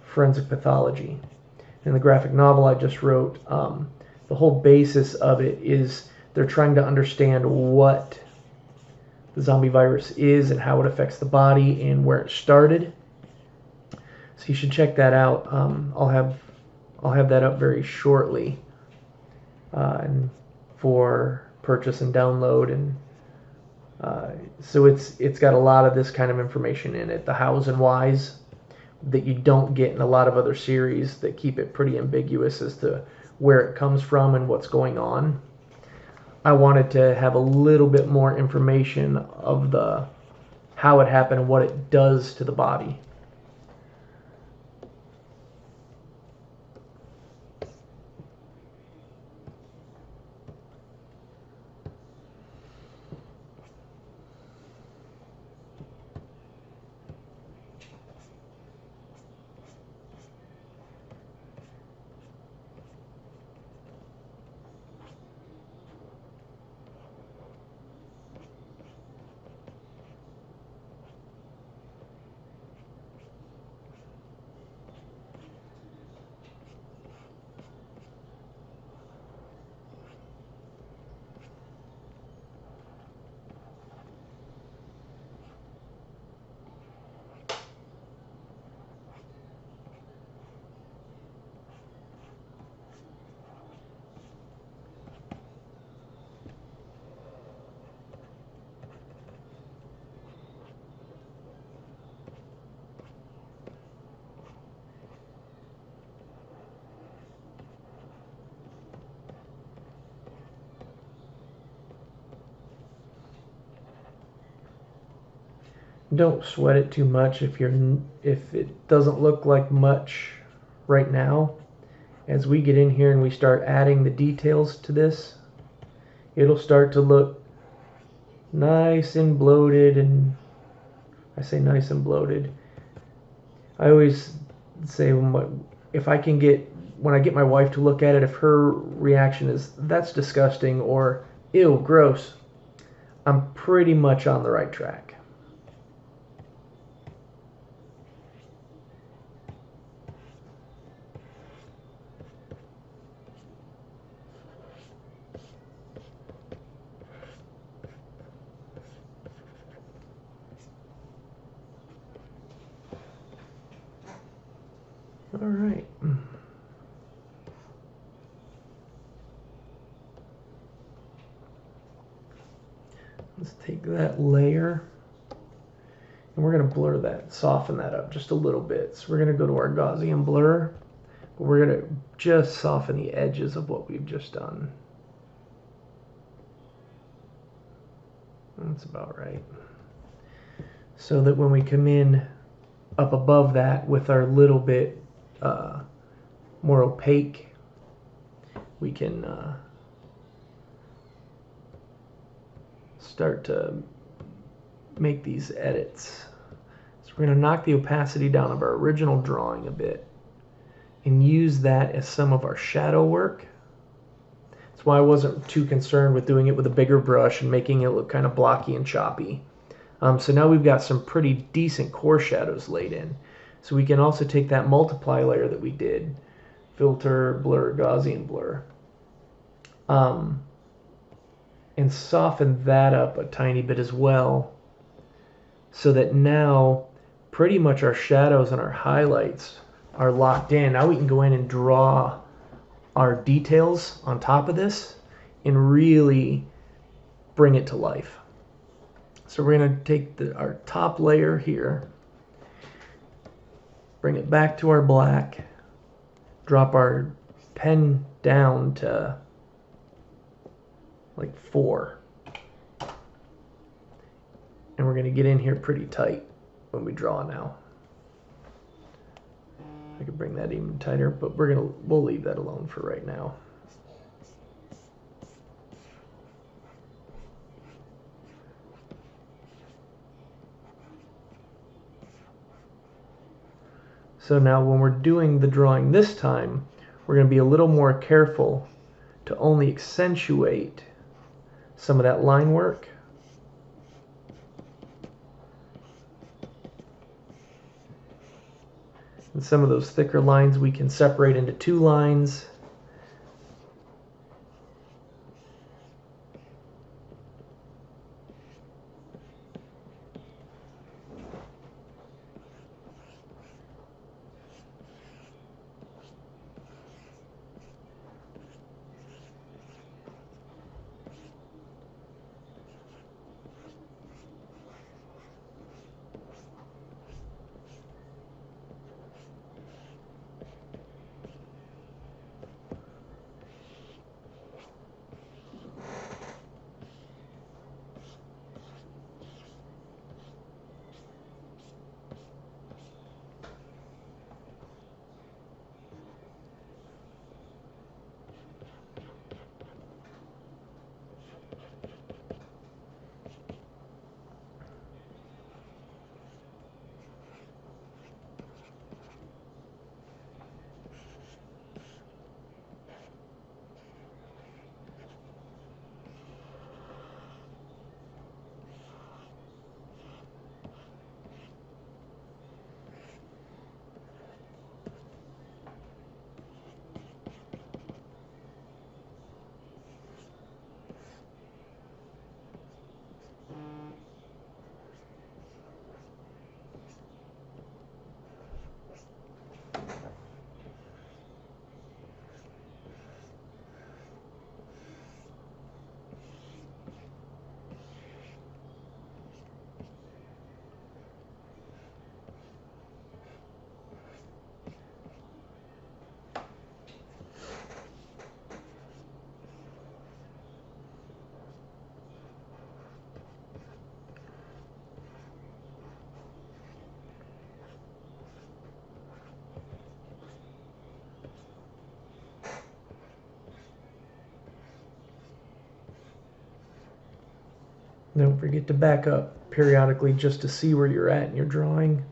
forensic pathology. In the graphic novel I just wrote, the whole basis of it is they're trying to understand what the zombie virus is and how it affects the body and where it started. So you should check that out. I'll have that up very shortly and for purchase and download, and so it's got a lot of this kind of information in it, the hows and whys that you don't get in a lot of other series that keep it pretty ambiguous as to where it comes from and what's going on. I wanted to have a little bit more information of the how it happened and what it does to the body. Don't sweat it too much if it doesn't look like much right now. As we get in here and we start adding the details to this, it'll start to look nice and bloated. And I say nice and bloated, I always say if I can get, when I get my wife to look at it, if her reaction is that's disgusting or ew, gross, I'm pretty much on the right track. All right. Let's take that layer and we're going to blur that, soften that up just a little bit. So we're going to go to our Gaussian blur, but we're going to just soften the edges of what we've just done. That's about right. So that when we come in up above that with our little bit more opaque, we can start to make these edits. So we're going to knock the opacity down of our original drawing a bit and use that as some of our shadow work. That's why I wasn't too concerned with doing it with a bigger brush and making it look kind of blocky and choppy. So now we've got some pretty decent core shadows laid in. So we can also take that multiply layer that we did, filter, blur, Gaussian blur, and soften that up a tiny bit as well, so that now pretty much our shadows and our highlights are locked in. Now we can go in and draw our details on top of this and really bring it to life. So we're going to take our top layer here, bring it back to our black, drop our pen down to like 4. And we're going to get in here pretty tight when we draw now. I could bring that even tighter, but we'll leave that alone for right now. So now when we're doing the drawing this time, we're going to be a little more careful to only accentuate some of that line work. And some of those thicker lines we can separate into 2 lines. Don't forget to back up periodically just to see where you're at in your drawing.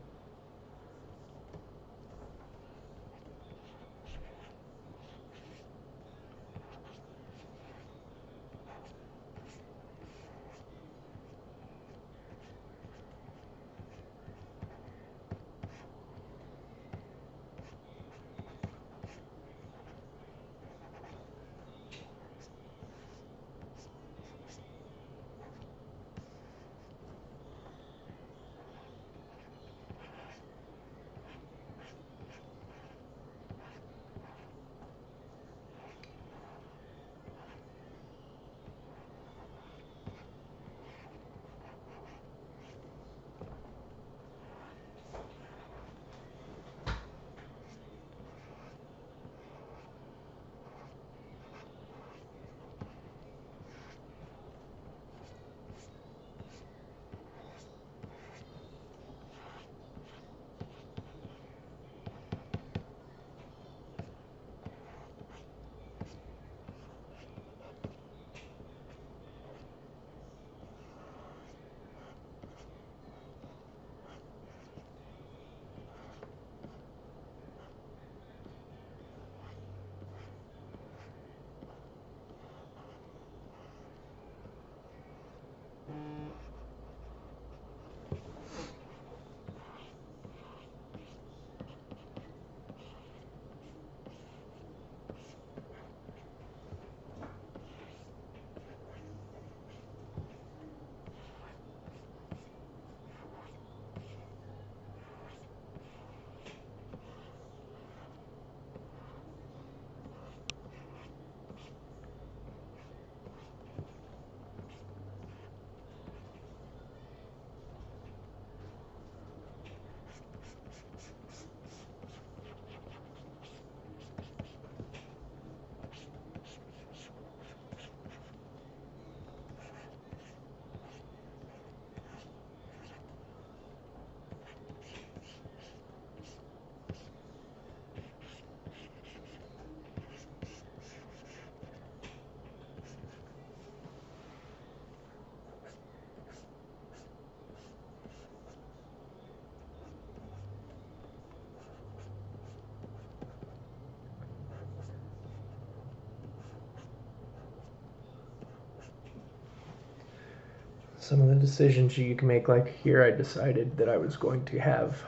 some of the decisions you can make, like here I decided that I was going to have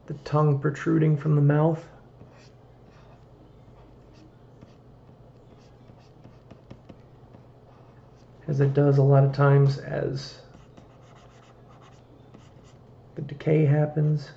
the tongue protruding from the mouth. As it does a lot of times as the decay happens.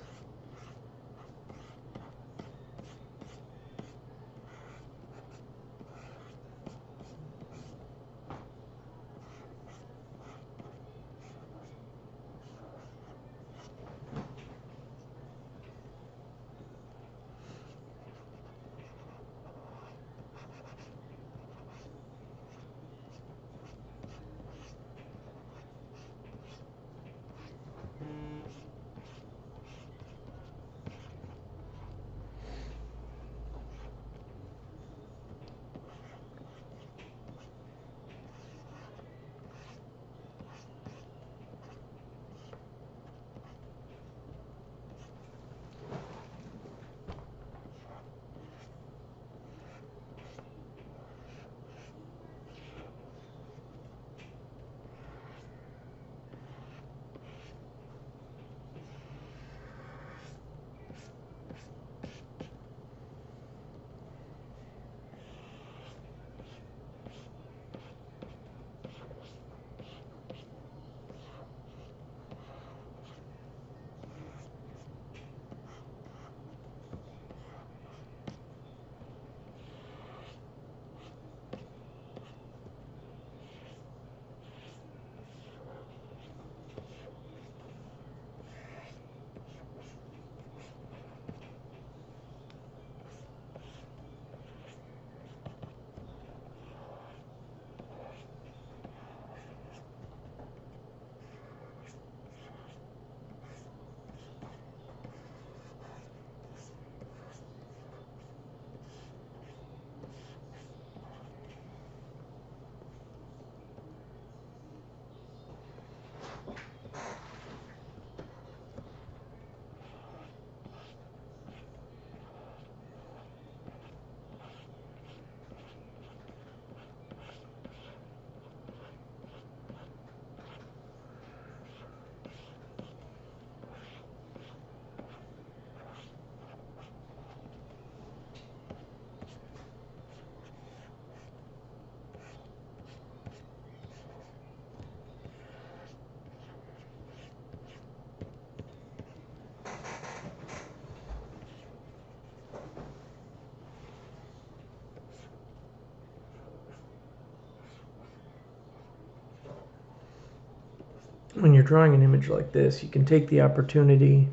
When you're drawing an image like this, you can take the opportunity,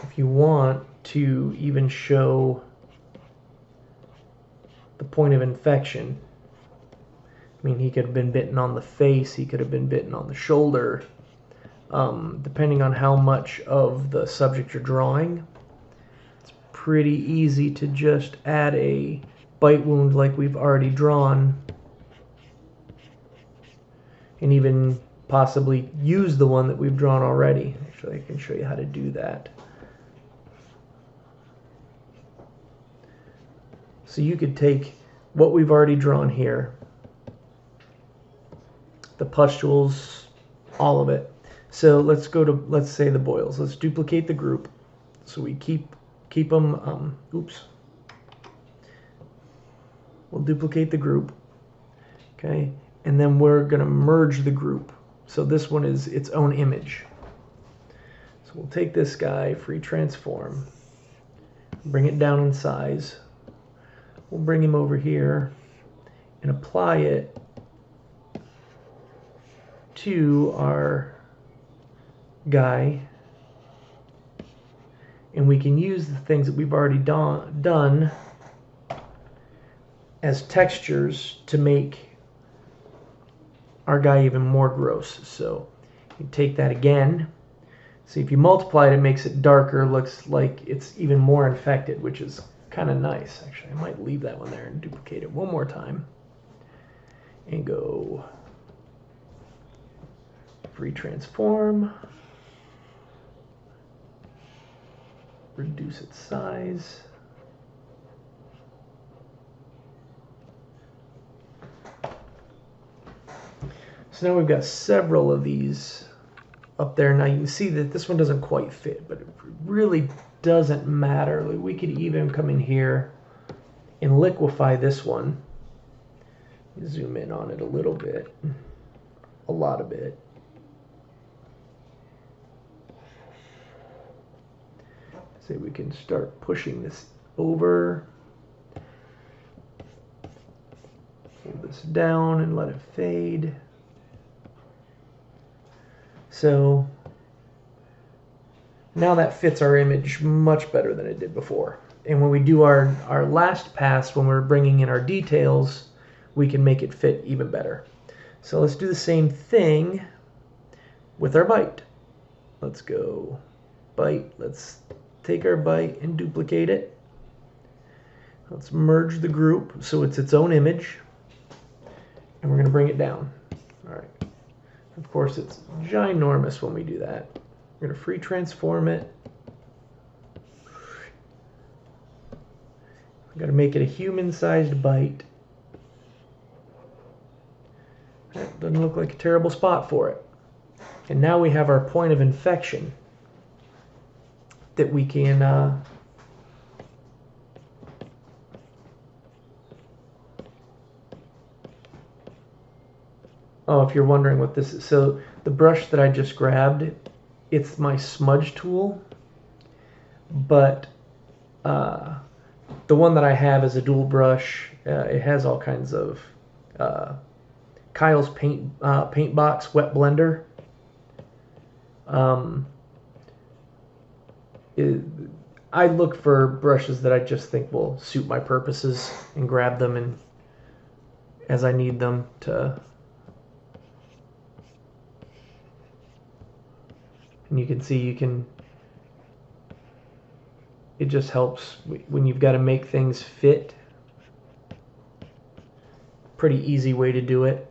if you want, to even show the point of infection. I mean, he could have been bitten on the face, he could have been bitten on the shoulder. Depending on how much of the subject you're drawing, it's pretty easy to just add a bite wound like we've already drawn, and even possibly use the one that we've drawn already. Actually, I can show you how to do that. So you could take what we've already drawn here, the pustules, all of it. So let's go to, let's say, the boils. Let's duplicate the group. So we keep them, we'll duplicate the group, okay? And then we're gonna merge the group. So this one is its own image. So we'll take this guy, free transform, bring it down in size. We'll bring him over here and apply it to our guy. And we can use the things that we've already done as textures to make our guy even more gross. So you take that again. See, if you multiply it, it makes it darker, looks like it's even more infected, which is kind of nice. Actually, I might leave that one there and duplicate it one more time. And go free transform. Reduce its size. So now we've got several of these up there. Now you can see that this one doesn't quite fit, but it really doesn't matter. Like, we could even come in here and liquefy this one. Zoom in on it a little bit, a lot of it. Say we can start pushing this over. Pull this down and let it fade. So now that fits our image much better than it did before. And when we do our last pass, when we're bringing in our details, we can make it fit even better. So let's do the same thing with our bite. Let's go bite. Let's take our bite and duplicate it. Let's merge the group so it's its own image. And we're going to bring it down. All right. Of course, it's ginormous when we do that. We're going to free transform it. We've got to make it a human-sized bite. That doesn't look like a terrible spot for it. And now we have our point of infection that we can oh, if you're wondering what this is, so the brush that I just grabbed, it's my smudge tool, but the one that I have is a dual brush. It has all kinds of Kyle's paint box wet blender. I look for brushes that I just think will suit my purposes and grab them and as I need them to. And you can see it just helps when you've got to make things fit. Pretty easy way to do it.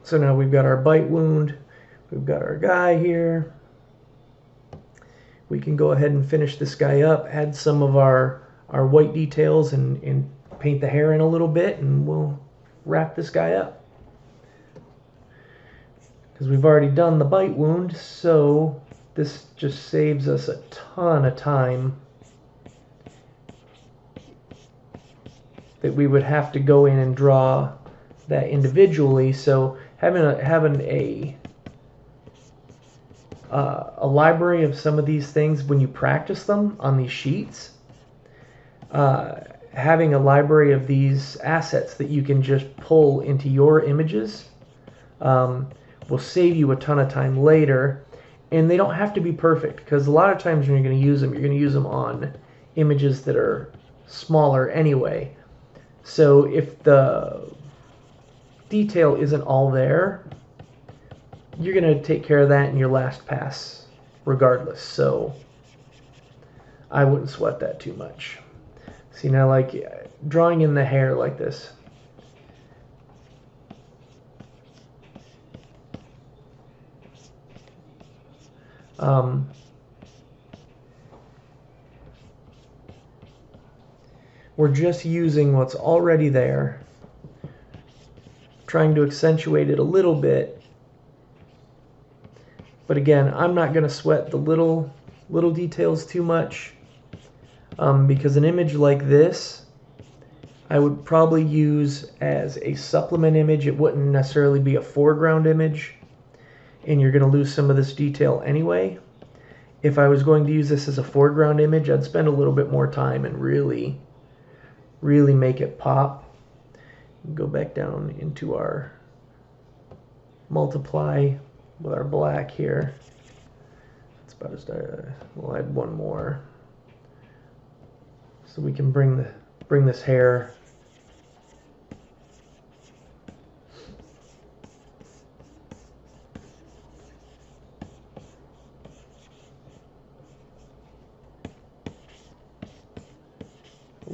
So now we've got our bite wound, we've got our guy here. We can go ahead and finish this guy up, add some of our white details and paint the hair in a little bit, and we'll wrap this guy up. Because we've already done the bite wound, so this just saves us a ton of time that we would have to go in and draw that individually. So having a library of some of these things when you practice them on these sheets, having a library of these assets that you can just pull into your images will save you a ton of time later. And they don't have to be perfect, because a lot of times when you're going to use them on images that are smaller anyway. So if the detail isn't all there, you're going to take care of that in your last pass regardless. So I wouldn't sweat that too much. See, now, like drawing in the hair like this, we're just using what's already there, trying to accentuate it a little bit. But again, I'm not going to sweat the little details too much, because an image like this, I would probably use as a supplement image. It wouldn't necessarily be a foreground image, and you're going to lose some of this detail anyway. If I was going to use this as a foreground image, I'd spend a little bit more time and really make it pop. Go back down into our multiply with our black here. It's about as we'll add one more, so we can bring this hair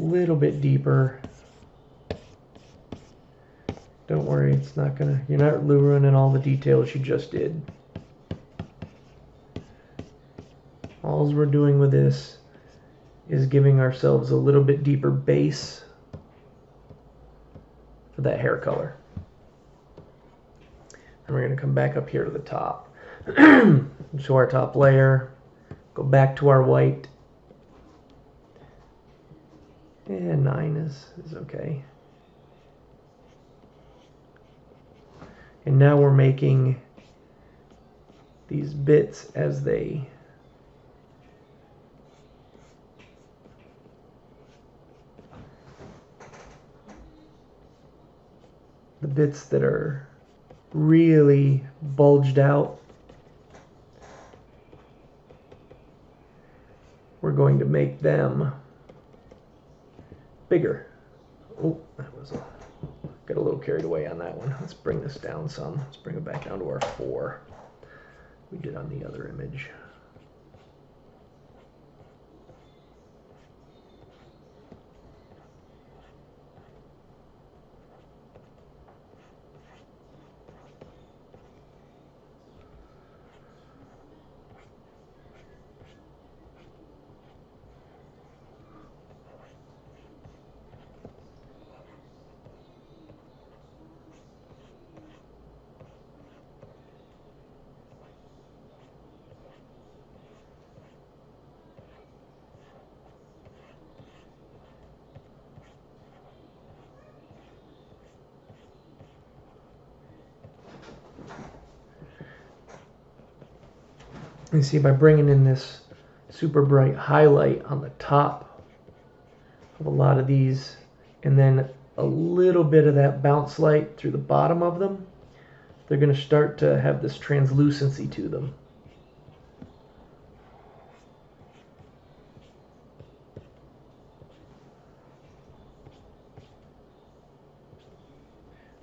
little bit deeper. Don't worry, it's not gonna, you're not ruining all the details you just did. All we're doing with this is giving ourselves a little bit deeper base for that hair color. And we're going to come back up here to the top. So our top layer, go back to our white. And 9 is okay. And now we're making these bits as they the bits that are really bulged out, we're going to make them bigger. Oh, got a little carried away on that one. Let's bring this down some. Let's bring it back down to our 4 we did on the other image. You see, by bringing in this super bright highlight on the top of a lot of these, and then a little bit of that bounce light through the bottom of them, they're going to start to have this translucency to them.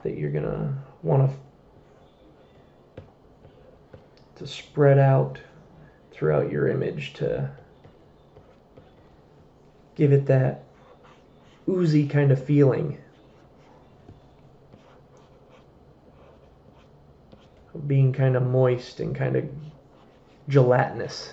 That you're going to want to spread out throughout your image to give it that oozy kind of feeling of being kind of moist and kind of gelatinous.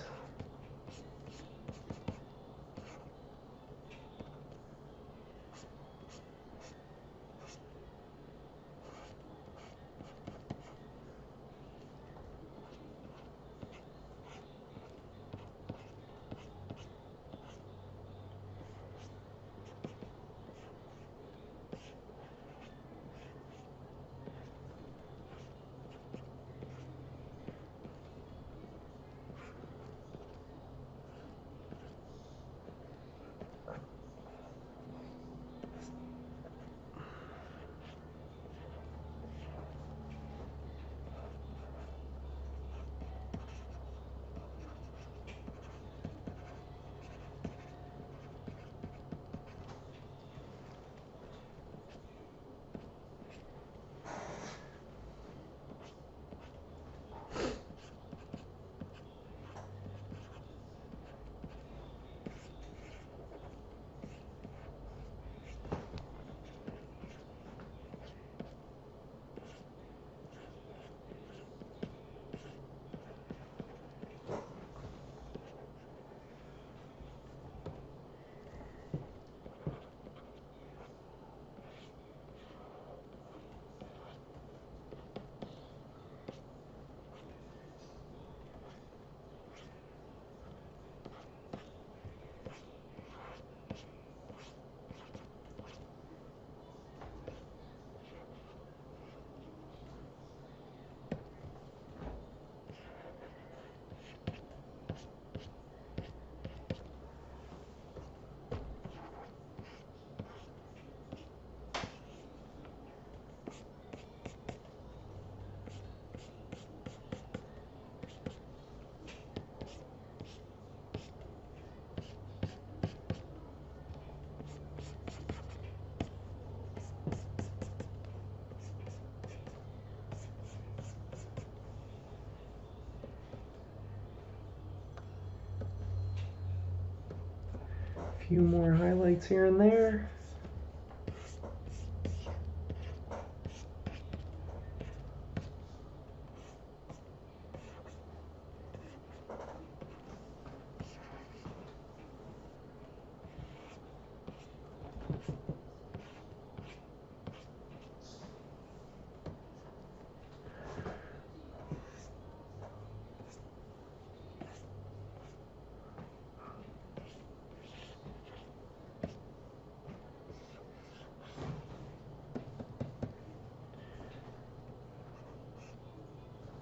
few more highlights here and there.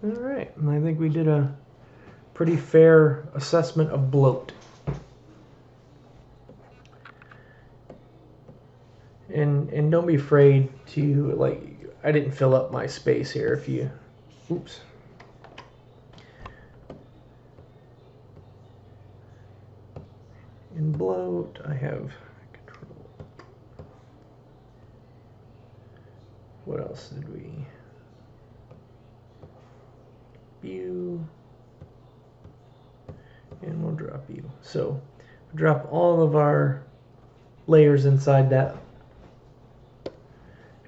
All right, and I think we did a pretty fair assessment of bloat. And don't be afraid to, like, I didn't fill up my space here. If you, oops. In bloat, I have control. What else did we? View. And we'll drop you. So drop all of our layers inside that.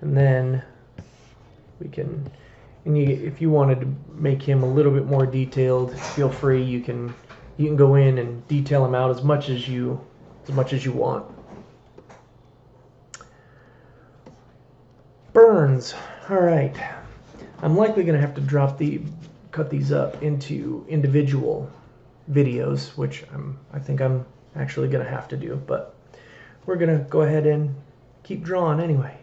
And then we can, and if you wanted to make him a little bit more detailed, feel free. You can go in and detail him out as much as you want. Burns. All right. I'm likely going to have to cut these up into individual videos, which I think I'm actually going to have to do, but we're going to go ahead and keep drawing anyway.